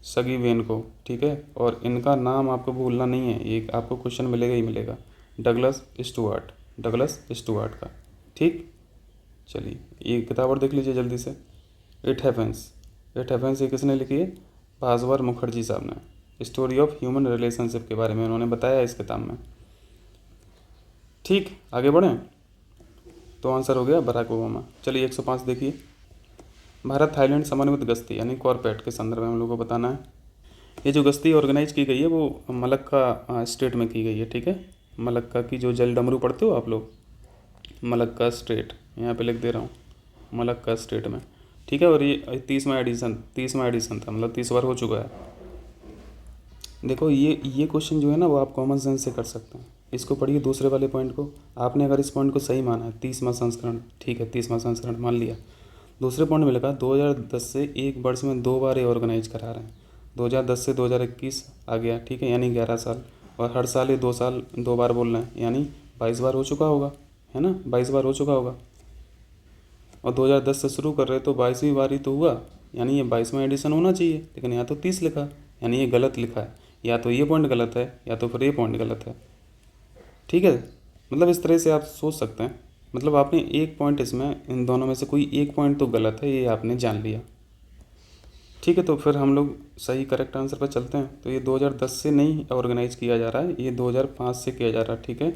सगी वेन को। ठीक है, और इनका नाम आपको भूलना नहीं है, ये आपको क्वेश्चन मिलेगा ही मिलेगा। डगलस स्टुअर्ट का। ठीक, चलिए ये किताब और देख लीजिए जल्दी से। इट हैपेंस ये किसने लिखी है? भास्वर मुखर्जी साहब ने। स्टोरी ऑफ ह्यूमन रिलेशनशिप के बारे में उन्होंने बताया इस किताब में। ठीक, आगे बढ़ें। तो आंसर हो गया बराक ओबामा। चलिए 105 देखिए, भारत थाईलैंड समन्वित गश्ती यानी कॉरपेट के संदर्भ में हम लोग को बताना है। ये जो गश्ती ऑर्गेनाइज की गई है वो मलक्का स्टेट में की गई है। ठीक है, मलक्का की जो जल डमरू पढ़ते हो आप लोग, मलक्का स्टेट, यहाँ पे लिख दे रहा हूँ, मलक्का स्टेट में। ठीक है, और ये 30वां एडिशन था, मतलब 30 बार हो चुका है। देखो ये क्वेश्चन जो है ना वो आप कॉमन सेंस से कर सकते हैं। इसको पढ़िए, दूसरे वाले पॉइंट को। आपने अगर इस पॉइंट को सही माना है, 30वां संस्करण, ठीक है 30वां संस्करण मान लिया। दूसरे पॉइंट में लिखा 2010 से एक वर्ष में 2 बार ये ऑर्गेनाइज करा रहे हैं। 2010 से 2021 आ गया। ठीक है, यानी 11 साल, और हर साल ये 2 बार बोल रहे हैं, यानी 22 बार हो चुका होगा, है ना? 22 बार हो चुका होगा। और 2010 से शुरू कर रहे तो 22वीं बारी तो हुआ, यानी ये 22वां एडिशन होना चाहिए, लेकिन यहाँ तो 30 लिखा, यानी ये गलत लिखा है। या तो ये पॉइंट गलत है या तो फिर ये पॉइंट गलत है। ठीक है, मतलब इस तरह से आप सोच सकते हैं। मतलब आपने एक पॉइंट इसमें, इन दोनों में से कोई एक पॉइंट तो गलत है, ये आपने जान लिया। ठीक है, तो फिर हम लोग सही करेक्ट आंसर पर चलते हैं। तो ये 2010 से नहीं ऑर्गेनाइज किया जा रहा है, ये 2005 से किया जा रहा है। ठीक है,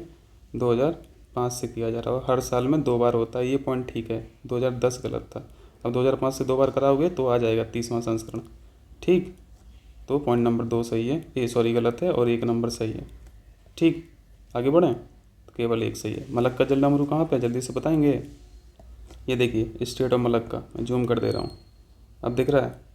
2005 से किया जा रहा है, हर साल में 2 बार होता है, ये पॉइंट ठीक है। 2010 गलत था, अब 2005 से 2 बार कराओगे तो आ जाएगा 30वां संस्करण। ठीक, तो पॉइंट नंबर 2 सही है, ये सॉरी गलत है, और 1 नंबर सही है। ठीक, आगे बढ़ें, तो केवल 1 सही है। मलक्का जल्लामरू कहाँ पे है, जल्दी से बताएंगे। ये देखिए स्टेट ऑफ मलक्का, मैं जूम कर दे रहा हूँ, अब दिख रहा है।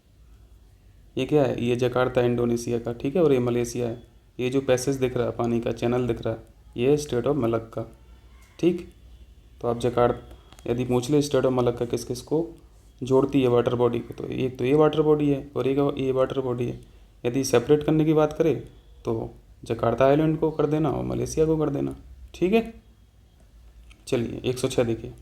ये क्या है, ये जकार्ता इंडोनेशिया का, ठीक है, और ये मलेशिया है। ये जो पैसेज दिख रहा है, पानी का चैनल दिख रहा है, ये है स्टेट ऑफ मलक्का। ठीक, तो आप जकार्ता यदि पूछ ले स्टेट ऑफ मलक्का किस किस को जोड़ती है वाटर बॉडी को, तो एक तो ये वाटर बॉडी है और एक ये वाटर बॉडी है। यदि सेपरेट करने की बात करें तो जकार्ता आइलैंड को कर देना और मलेशिया को कर देना। ठीक है, चलिए 106 देखिए।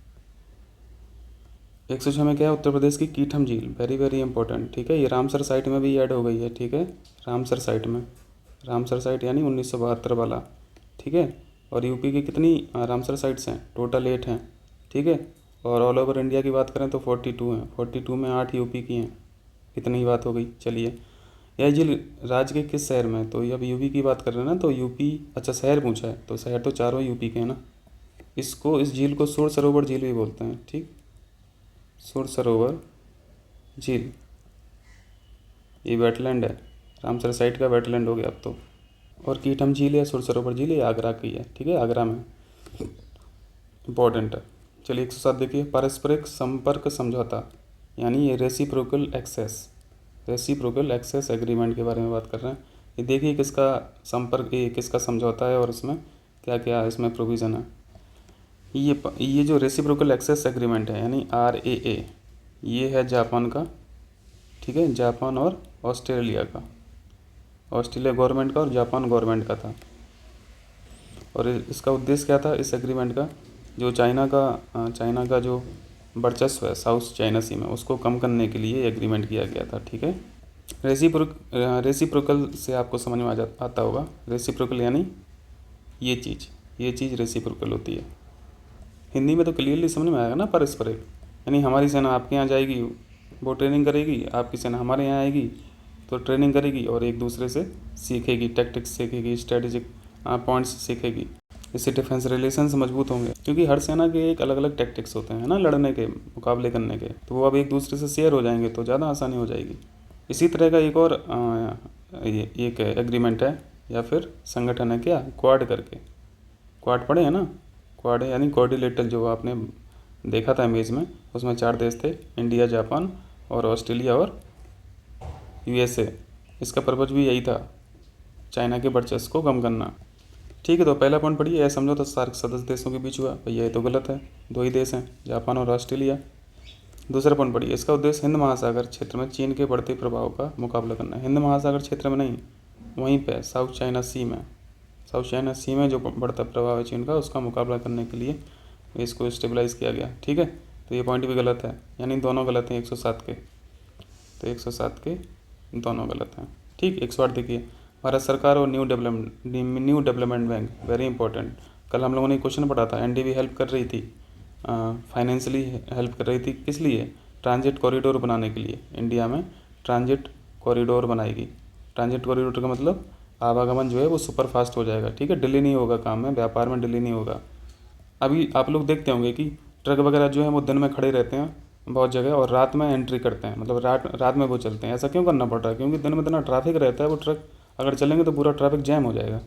106 में क्या है, उत्तर प्रदेश की कीठम झील, वेरी वेरी इंपॉर्टेंट। ठीक है, ये रामसर साइट में भी ऐड हो गई है। ठीक है, रामसर साइट में, रामसर साइट यानी 1972 वाला। ठीक है, और यूपी की कितनी रामसर साइट्स हैं, टोटल 8 हैं। ठीक है, और ऑल ओवर इंडिया की बात करें तो 42 हैं, 42 में 8 यूपी की हैं। कितनी ही बात हो गई। चलिए, यह झील राज्य के किस शहर में है, तो अब यूपी की बात कर रहे हैं ना, तो यूपी, अच्छा शहर पूछा है, तो शहर तो चारों यूपी के हैं ना। इसको, इस झील को सुर सरोवर झील भी बोलते हैं। ठीक, सुर सरोवर झील, ये वेटलैंड है, रामसर साइट का वेटलैंड हो गया अब तो। और कीठम झील या सुर सरोवर झील ये आगरा की है। ठीक है, आगरा में इम्पोर्टेंट है। चलिए 107 देखिए, पारस्परिक संपर्क समझौता, यानी ये reciprocal access, reciprocal access agreement के बारे में बात कर रहे हैं। ये देखिए किसका संपर्क, ये किसका समझौता है और इसमें क्या क्या इसमें प्रोविज़न है। ये जो रेसिप्रोकल एक्सेस एग्रीमेंट है यानी RAA, ये है जापान का। ठीक है, जापान और ऑस्ट्रेलिया का, ऑस्ट्रेलिया गवर्नमेंट का और जापान गवर्नमेंट का था। और इसका उद्देश्य क्या था इस एग्रीमेंट का, जो चाइना का जो वर्चस्व है साउथ चाइना सी में, उसको कम करने के लिए एग्रीमेंट किया गया था। ठीक है, रेसिप्रोकल से आपको समझ में आता होगा। रेसिप्रोकल यानी ये चीज़ रेसिप्रोकल होती है। हिंदी में तो क्लियरली समझ में आएगा ना, पारस्परिक यानी हमारी सेना आपके यहाँ जाएगी, वो ट्रेनिंग करेगी, आपकी सेना हमारे यहाँ आएगी तो ट्रेनिंग करेगी और एक दूसरे से सीखेगी, टैक्टिक्स सीखेगी, स्ट्रेटेजिक पॉइंट्स सीखेगी। इससे डिफेंस रिलेशंस मजबूत होंगे, क्योंकि हर सेना के एक अलग अलग टैक्टिक्स होते हैं ना, लड़ने के, मुकाबले करने के, तो वो अब एक दूसरे से शेयर हो जाएंगे तो ज़्यादा आसानी हो जाएगी। इसी तरह का एक और एक एग्रीमेंट है या फिर संगठन है, क्या, क्वाड करके। क्वाड पढ़े हैं ना, क्वाड यानी क्वाड्रिलेटरल, जो आपने देखा था इमेज में, उसमें 4 देश थे, इंडिया, जापान और ऑस्ट्रेलिया और USA। इसका पर्पज भी यही था, चाइना के वर्चस्व को कम करना। ठीक है, तो पहला पॉइंट पढ़िए, यह समझौता सार्क सदस्य देशों के बीच हुआ। भैया ये तो गलत है, 2 ही देश हैं, जापान और ऑस्ट्रेलिया। दूसरा पॉइंट पढ़िए, इसका उद्देश्य हिंद महासागर क्षेत्र में चीन के बढ़ते प्रभाव का मुकाबला करना है। हिंद महासागर क्षेत्र में नहीं, वहीं पे साउथ चाइना सी में, साउथ चाइना सी में जो बढ़ता प्रभाव है चीन का, उसका मुकाबला करने के लिए इसको स्टेबलाइज़ किया गया। ठीक है, तो ये पॉइंट भी गलत है, यानी दोनों गलत हैं 107 के, तो 107 के दोनों गलत हैं। ठीक, 108 देखिए, भारत सरकार और new development bank, very important. कल हम लोगों ने क्वेश्चन पढ़ा था, NDB हेल्प कर रही थी, फाइनेंशियली हेल्प कर रही थी, किस लिए, ट्रांजिट कॉरिडोर बनाने के लिए। इंडिया में ट्रांजिट कॉरिडोर बनाएगी। ट्रांजिट कॉरिडोर का मतलब आवागमन जो है वो सुपर फास्ट हो जाएगा। ठीक है, डिले नहीं होगा काम में, व्यापार में डिले नहीं होगा। अभी आप लोग देखते होंगे कि ट्रक वगैरह जो है वो दिन में खड़े रहते हैं बहुत जगह और रात में एंट्री करते हैं, मतलब रात में वो चलते हैं। ऐसा क्यों करना पड़ रहा है, क्योंकि दिन में इतना ट्रैफिक रहता है, वो ट्रक अगर चलेंगे तो पूरा ट्रैफिक जैम हो जाएगा,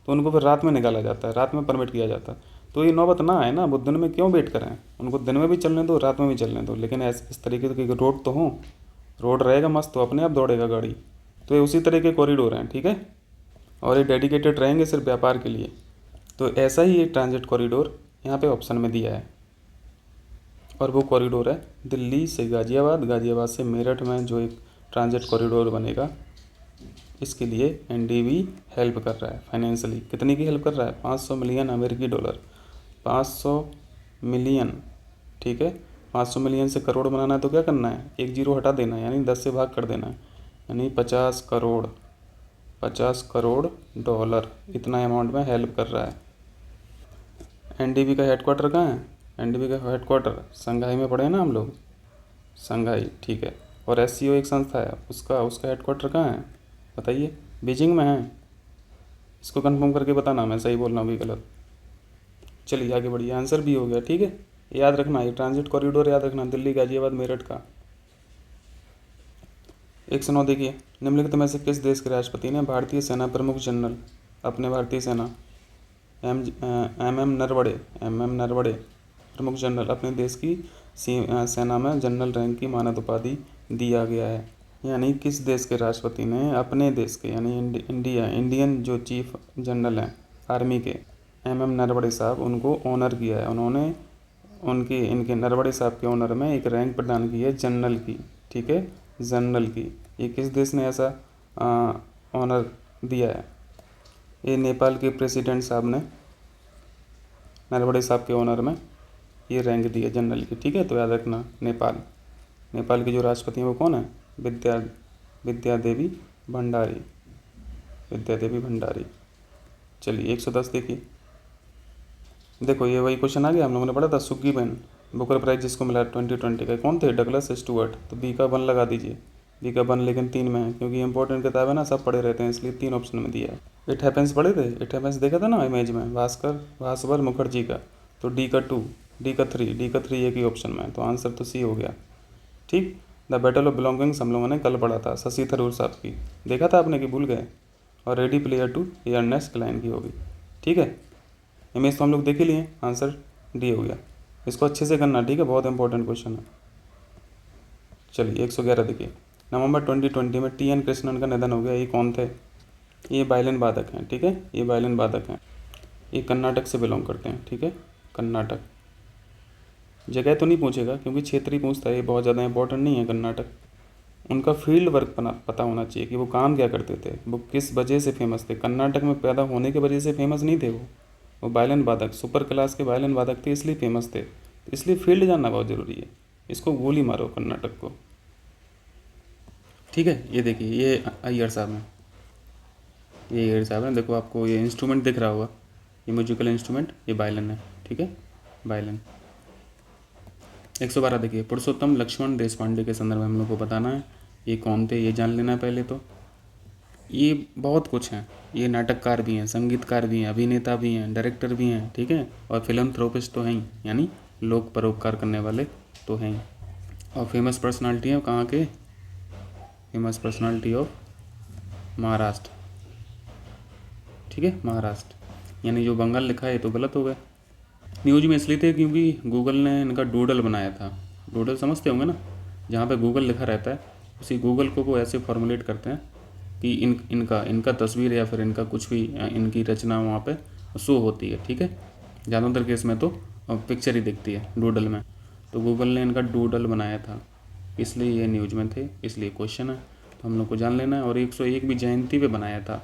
तो उनको फिर रात में निकाला जाता है, रात में परमिट किया जाता है। तो ये नौबत ना आए ना, वो दिन में क्यों वेट करें, उनको दिन में भी चलने दो, रात में भी चलने दो, लेकिन इस तरीके के रोड तो हों, रोड रहेगा मस्त तो अपने आप दौड़ेगा गाड़ी। तो ये उसी तरह के कॉरिडोर हैं। ठीक है, और ये डेडिकेटेड रहेंगे सिर्फ व्यापार के लिए। तो ऐसा ही एक ट्रांजिट कॉरिडोर यहाँ पे ऑप्शन में दिया है, और वो कॉरिडोर है दिल्ली से गाज़ियाबाद, गाज़ियाबाद से मेरठ में जो एक ट्रांजिट कॉरिडोर बनेगा, इसके लिए NDB हेल्प कर रहा है फाइनेंशियली। कितनी की हेल्प कर रहा है, 500 मिलियन अमेरिकी डॉलर, 500 मिलियन। ठीक है, 500 मिलियन से करोड़ बनाना है तो क्या करना है, एक जीरो हटा देना है, यानी 10 से भाग कर देना है, यानी 50 करोड़, 50 करोड़ डॉलर, इतना अमाउंट में हेल्प कर रहा है। एनडीबी का हेडक्वार्टर कहाँ है? एनडीबी का हेडक्वार्टर शंघाई में पढ़े हैं ना हम लोग, शंघाई, ठीक है। और एससीओ एक संस्था है, उसका उसका हेडक्वार्टर कहाँ है बताइए? बीजिंग में है। इसको कंफर्म करके बताना मैं सही बोल रहा हूँ कि गलत। चलिए आगे बढ़िए, आंसर भी हो गया, ठीक है। याद रखना, ये ट्रांजिट कॉरिडोर याद रखना, दिल्ली गाजियाबाद मेरठ का। 109 देखिए, निम्नलिखित में से किस देश के राष्ट्रपति ने भारतीय सेना प्रमुख जनरल, अपने भारतीय सेना एम एम नरवणे प्रमुख जनरल, अपने देश की सेना में जनरल रैंक की मानद उपाधि दिया गया है। यानी किस देश के राष्ट्रपति ने अपने देश के, यानी इंडियन जो चीफ जनरल हैं आर्मी के, एम एम नरवणे साहब, उनको ऑनर किया है। उन्होंने इनके नरवणे साहब के ऑनर में एक रैंक प्रदान की है जनरल की, ठीक है, जनरल की। ये किस देश ने ऐसा ऑनर दिया है? ये नेपाल के प्रेसिडेंट साहब ने नरवणे साहब के ऑनर में ये रैंक दी है जनरल की, ठीक है। तो याद रखना, नेपाल के जो राष्ट्रपति हैं वो कौन है? विद्या देवी भंडारी। चलिए 110 देखिए, देखो ये वही क्वेश्चन आ गया, हम लोगों ने पढ़ा था, सुग्गी बहन बुकर प्राइज जिसको मिला 2020 का, कौन थे? Douglas Stuart. तो बी का 1 लगा दीजिए, बी का 1 लेकिन 3 में है, क्योंकि इंपॉर्टेंट किताब है ना, सब पढ़े रहते हैं, इसलिए 3 ऑप्शन में दिया है। इट हैपेंस पढ़े थे? इट हैपेंस देखा था ना इमेज में, भास्कर मुखर्जी का। तो डी का 2, डी का 3 एक ही ऑप्शन में है, तो आंसर तो सी हो गया, ठीक। द बैटल ऑफ बिलोंगिंग्स हम लोगों ने कल पढ़ा था, शशि थरूर साहब की, देखा था आपने कि भूल गए? और रेडी प्लेयर 2 ये अर्नेस्ट क्लाइन की होगी, ठीक है। इमेज तो हम लोग देख ही लिए, आंसर डी हो गया। इसको अच्छे से करना, ठीक है, बहुत इंपॉर्टेंट क्वेश्चन है। चलिए 111 देखिए, नवंबर 2020 में टी एन कृष्णन का निधन हो गया, ये कौन थे? ये वायलिन वादक हैं, ठीक है, ये वायलिन वादक हैं, ये कर्नाटक से बिलोंग करते हैं, ठीक है, कर्नाटक। जगह तो नहीं पूछेगा क्योंकि क्षेत्र ही पूछता है, ये बहुत ज़्यादा इंपॉर्टेंट नहीं है कर्नाटक। उनका फील्ड वर्क पता होना चाहिए कि वो काम क्या करते थे, वो किस वजह से फेमस थे। कर्नाटक में पैदा होने की वजह से फेमस नहीं थे वो वायलिन वादक, सुपर क्लास के वायलिन वादक थे, इसलिए फेमस थे। इसलिए फील्ड जानना बहुत ज़रूरी है, इसको गोली मारो कर्नाटक को, ठीक है। ये देखिए, ये अय्यर साहब हैं, ये अय्यर साहब हैं, देखो आपको ये इंस्ट्रूमेंट दिख रहा होगा, ये म्यूजिकल इंस्ट्रूमेंट, ये वायलिन है, ठीक है, वायलिन। 112 देखिए, पुरुषोत्तम लक्ष्मण देशपांडे के संदर्भ में हम लोग को बताना है, ये कौन थे, ये जान लेना है पहले तो। ये बहुत कुछ हैं, ये नाटककार भी हैं, संगीतकार भी हैं, अभिनेता भी हैं, डायरेक्टर भी हैं, ठीक है, और फिलंथ्रोपिस्ट तो हैं ही, यानी लोक परोपकार करने वाले तो हैं ही। और फेमस पर्सनालिटी हैं कहाँ के? फेमस पर्सनालिटी ऑफ महाराष्ट्र, ठीक है, महाराष्ट्र। यानी जो बंगाल लिखा है तो गलत हो गया। न्यूज में इसलिए थे क्योंकि गूगल ने इनका डूडल बनाया था। डूडल समझते होंगे ना, जहाँ पे गूगल लिखा रहता है, उसी गूगल को वो ऐसे फॉर्मुलेट करते हैं कि इनका तस्वीर या फिर इनका कुछ भी इनकी रचना वहाँ पे शो होती है, ठीक है। ज़्यादातर केस में तो पिक्चर ही दिखती है डूडल में, तो गूगल ने इनका डूडल बनाया था, इसलिए ये न्यूज में थे, इसलिए क्वेश्चन है, तो हम लोग को जान लेना है। और 101 भी जयंती पे बनाया था,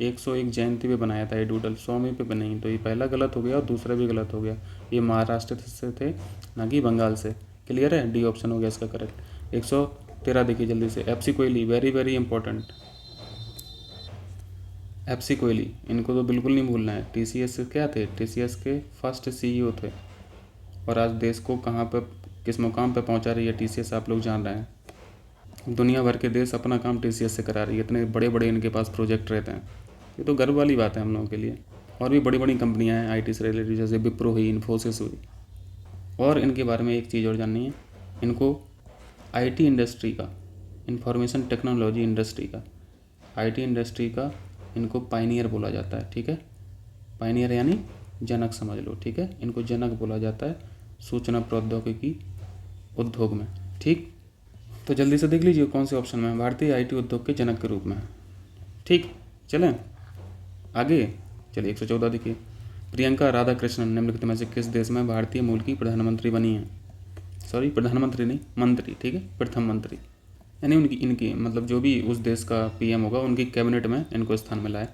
101 जयंती पे बनाया था ये डूडल, 100वें पे नहीं, तो ये पहला गलत हो गया और दूसरा भी गलत हो गया। ये महाराष्ट्र से थे, ना कि बंगाल से। क्लियर है, डी ऑप्शन हो गया इसका करेक्ट। 113 देखिए जल्दी से, FC Kohli, very very important, FC Kohli, इनको तो बिल्कुल नहीं भूलना है। टीसीएस के क्या थे? टीसीएस के फर्स्ट सीईओ थे, और आज देश को कहाँ पर किस मुकाम पर पहुँचा रही है टीसीएस आप लोग जान रहे हैं। दुनिया भर के देश अपना काम टीसीएस से करा रही है, इतने बड़े बड़े इनके पास प्रोजेक्ट रहते हैं, ये तो गर्व वाली बात है हम लोगों के लिए। और भी बड़ी बड़ी कंपनियां हैं आईटी से रिलेटेड, जैसे विप्रो हुई, इन्फोसिस हुई। और इनके बारे में एक चीज़ और जाननी है, इनको आईटी इंडस्ट्री का, इंफॉर्मेशन टेक्नोलॉजी इंडस्ट्री का, आईटी इंडस्ट्री का इनको पायनियर बोला जाता है, ठीक है। पायनियर यानी जनक समझ लो, ठीक है, इनको जनक बोला जाता है सूचना प्रौद्योगिकी उद्योग में, ठीक। तो जल्दी से देख लीजिए कौन से ऑप्शन में भारतीय आईटी उद्योग के जनक के रूप में, ठीक। चलें आगे, चलिए 114 देखिए, प्रियंका राधाकृष्णन निम्नलिखित में से किस देश में भारतीय मूल की प्रधानमंत्री बनी है? सॉरी, प्रधानमंत्री नहीं, मंत्री, ठीक है, प्रथम मंत्री, यानी इनकी मतलब जो भी उस देश का पीएम होगा उनकी कैबिनेट में इनको स्थान मिला है।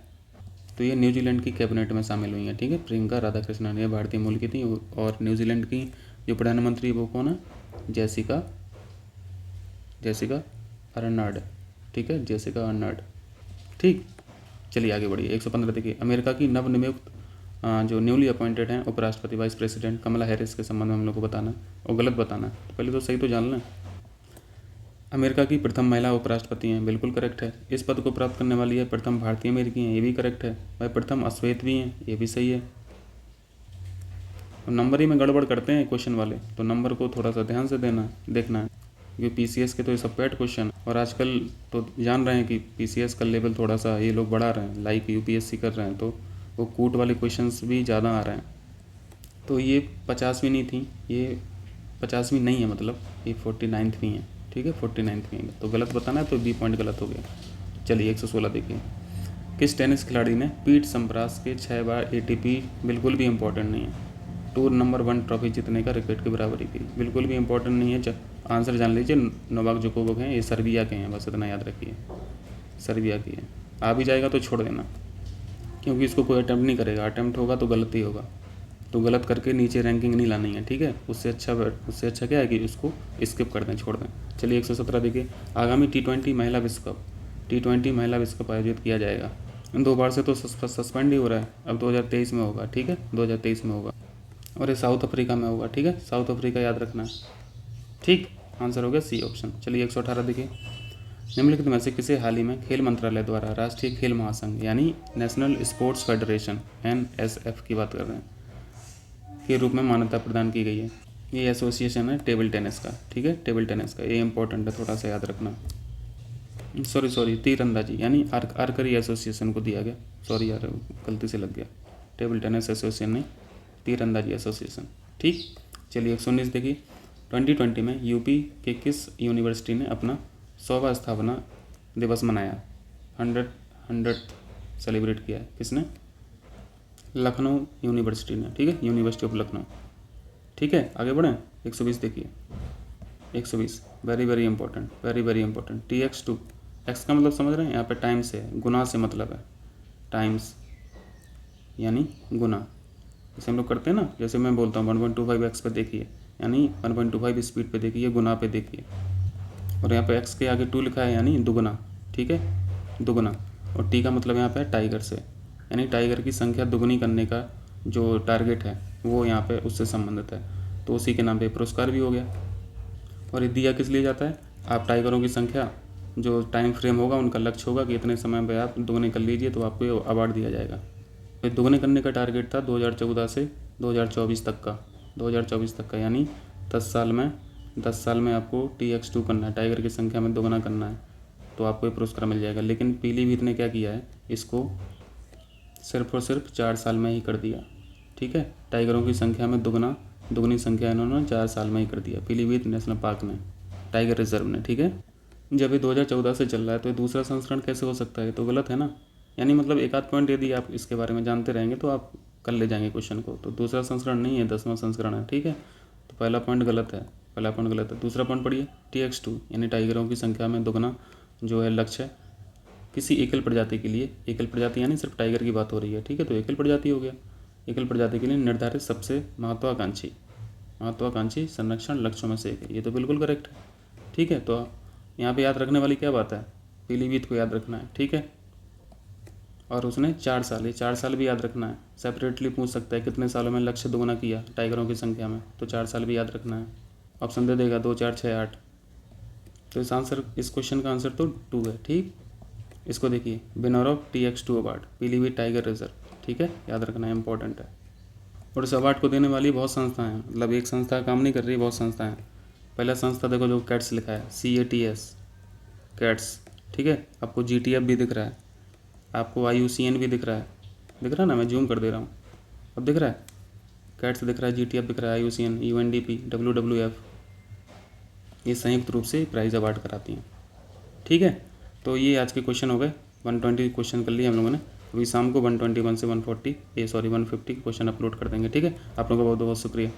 तो ये न्यूजीलैंड की कैबिनेट में शामिल हुई हैं, ठीक है। प्रियंका राधाकृष्णन, ये भारतीय मूल की थी, और न्यूजीलैंड की जो प्रधानमंत्री वो कौन है? जेसिका अर्नाल्ड, ठीक है, जेसिका अर्नाल्ड, ठीक। चलिए आगे बढ़िए, 115 देखिए, अमेरिका की नवनियुक्त जो न्यूली अपॉइंटेड हैं उपराष्ट्रपति वाइस प्रेसिडेंट कमला हैरिस के संबंध में हम लोग को बताना है और गलत बताना है। तो पहले तो सही तो जान लें। अमेरिका की प्रथम महिला उपराष्ट्रपति हैं, बिल्कुल करेक्ट है। इस पद को प्राप्त करने वाली है प्रथम भारतीय अमेरिकी हैं, ये भी करेक्ट है। भाई प्रथम अश्वेत भी हैं, ये भी सही है। तो नंबर ही में गड़बड़ करते हैं क्वेश्चन वाले, तो नंबर को थोड़ा सा ध्यान से देखना है, क्योंकि पीसीएस के तो ये सब पैट क्वेश्चन और आजकल तो जान रहे हैं कि पीसीएस का लेवल थोड़ा सा ये लोग बढ़ा रहे हैं, लाइक यूपीएससी कर रहे हैं, तो वो कूट वाले क्वेश्चंस भी ज़्यादा आ रहे हैं। तो ये 50वीं नहीं थी, ये 50वीं नहीं है, मतलब ये 49वीं है, ठीक है 49वीं है। तो गलत बताना है, तो बी पॉइंट गलत हो गया। चलिए 116 देखिए, किस टेनिस खिलाड़ी ने पीट सम्प्रास के 6 बार एटीपी, बिल्कुल भी इंपॉर्टेंट नहीं है, टूर नंबर 1 ट्रॉफी जीतने का रिकॉर्ड की बराबरी की, बिल्कुल भी इंपॉर्टेंट नहीं है। आंसर जान लीजिए, नोवाक जोकोविक हैं, ये सर्बिया के हैं, बस इतना याद रखिए, सर्बिया की है। आ भी जाएगा तो छोड़ देना, क्योंकि इसको कोई अटैम्प्ट नहीं करेगा, अटैम्प्ट होगा तो गलत ही होगा, तो गलत करके नीचे रैंकिंग नहीं लानी है, ठीक है। उससे अच्छा क्या है कि उसको स्किप कर दें, छोड़ दें। चलिए 117 देखिए, आगामी T20 महिला विश्व कप, T20 महिला विश्व कप आयोजित किया जाएगा। इन 2 बार से तो सस्पेंड ही हो रहा है, अब 2023 में होगा, ठीक है 2023 में होगा, और ये साउथ अफ्रीका में होगा, ठीक है साउथ अफ्रीका याद रखना है, ठीक। आंसर हो गया सी ऑप्शन। चलिए 118 देखिए, निम्नलिखित में से किसे हाल ही में खेल मंत्रालय द्वारा राष्ट्रीय खेल महासंघ यानी नेशनल स्पोर्ट्स फेडरेशन NSF की बात कर रहे हैं के रूप में मान्यता प्रदान की गई है। ये एसोसिएशन है टेबल टेनिस का, ठीक है टेबल टेनिस का, ये इंपॉर्टेंट है, थोड़ा सा याद रखना। सॉरी तीरंदाजी यानी आर्करी एसोसिएशन को दिया गया, सॉरी यार गलती से लग गया, टेबल टेनिस एसोसिएशन नहीं, तीरंदाजी एसोसिएशन, ठीक। चलिए 119 देखिए, 2020 में यूपी के किस यूनिवर्सिटी ने अपना 100वां स्थापना दिवस मनाया, 100 सेलिब्रेट किया है, किसने? लखनऊ यूनिवर्सिटी ने, ठीक है यूनिवर्सिटी ऑफ लखनऊ, ठीक है। आगे बढ़ें, 120 देखिए, 120 very important, very important. TX2, x का मतलब समझ रहे हैं, यहाँ पे टाइम्स है, गुना से मतलब है, टाइम्स यानी गुना, जैसे हम लोग करते हैं ना, जैसे मैं बोलता हूँ 1.25x पे देखिए, यानी 1.25 स्पीड पे देखिए, गुना पे देखिए, और यहाँ पे x के आगे 2 लिखा है यानी दुगुना, ठीक है दुगुना, और t का मतलब यहाँ पे है टाइगर से, यानी टाइगर की संख्या दुगुनी करने का जो टारगेट है वो यहाँ पे उससे संबंधित है, तो उसी के नाम पे पुरस्कार भी हो गया। और ये दिया किस लिए जाता है, आप टाइगरों की संख्या जो टाइम फ्रेम होगा उनका लक्ष्य होगा कि इतने समय पे आप दुगने कर लीजिए तो आपको ये अवार्ड दिया जाएगा। फिर दुगने करने का टारगेट था 2014 से 2024 तक का, 2024 तक का, यानी 10 साल में आपको TX2 करना है, टाइगर की संख्या में दोगुना करना है, तो आपको ये पुरस्कार मिल जाएगा। लेकिन पीलीभीत ने क्या किया है, इसको सिर्फ और सिर्फ 4 साल में ही कर दिया, ठीक है। टाइगरों की संख्या में दुगनी संख्या इन्होंने 4 साल में ही कर दिया, पीलीभीत नेशनल पार्क ने, टाइगर रिजर्व ने, ठीक है। जब ये 2014 से चल रहा है तो ये दूसरा संस्करण कैसे हो सकता है, तो गलत है ना, यानी मतलब एक आध पॉइंट यदि आप इसके बारे में जानते रहेंगे तो आप कर ले जाएंगे क्वेश्चन को। तो दूसरा संस्करण नहीं है, 10वां संस्करण है, ठीक है। तो पहला पॉइंट गलत है, दूसरा पॉइंट पढ़िए, TX2 यानी टाइगरों की संख्या में दोगुना जो है लक्ष्य है किसी एकल प्रजाति के लिए, एकल प्रजाति यानी सिर्फ टाइगर की बात हो रही है, ठीक है, तो एकल प्रजाति हो गया, एकल प्रजाति के लिए निर्धारित सबसे महत्वाकांक्षी संरक्षण लक्ष्यों में से एक है, ये तो बिल्कुल करेक्ट है, ठीक है। तो यहाँ पे याद रखने वाली क्या बात है, पीलीभीत को याद रखना है, ठीक है। और उसने 4 साल, ये 4 साल भी याद रखना है, सेपरेटली पूछ सकता है कितने सालों में लक्ष्य दोगुना किया टाइगरों की संख्या में, तो 4 साल भी याद रखना है। ऑप्शन दे देगा 2, 4, 6, 8, तो इस क्वेश्चन का आंसर तो 2 है, ठीक। इसको देखिए, winner of TX2 award Pilibhit tiger reserve, ठीक है याद रखना इंपॉर्टेंट है। और इस अवार्ड को देने वाली बहुत संस्थाएं हैं, मतलब एक संस्था काम नहीं कर रही, बहुत संस्थाएं हैं। पहला संस्था देखो जो कैट्स लिखा है, CATS कैट्स, ठीक है। आपको GTF भी दिख रहा है, आपको IUCN भी दिख रहा है ना, मैं जूम कर दे रहा हूँ, अब दिख रहा है, कैट्स दिख रहा है, GTF दिख रहा है, IUCN, UNDP, WWF, ये संयुक्त रूप से प्राइज़ अवार्ड कराती हैं, ठीक है। तो ये आज के क्वेश्चन हो गए, 120 क्वेश्चन कर लिए हम लोगों ने। अभी शाम को 121 से 150 के क्वेश्चन अपलोड कर देंगे, ठीक है। आप लोगों का बहुत बहुत शुक्रिया।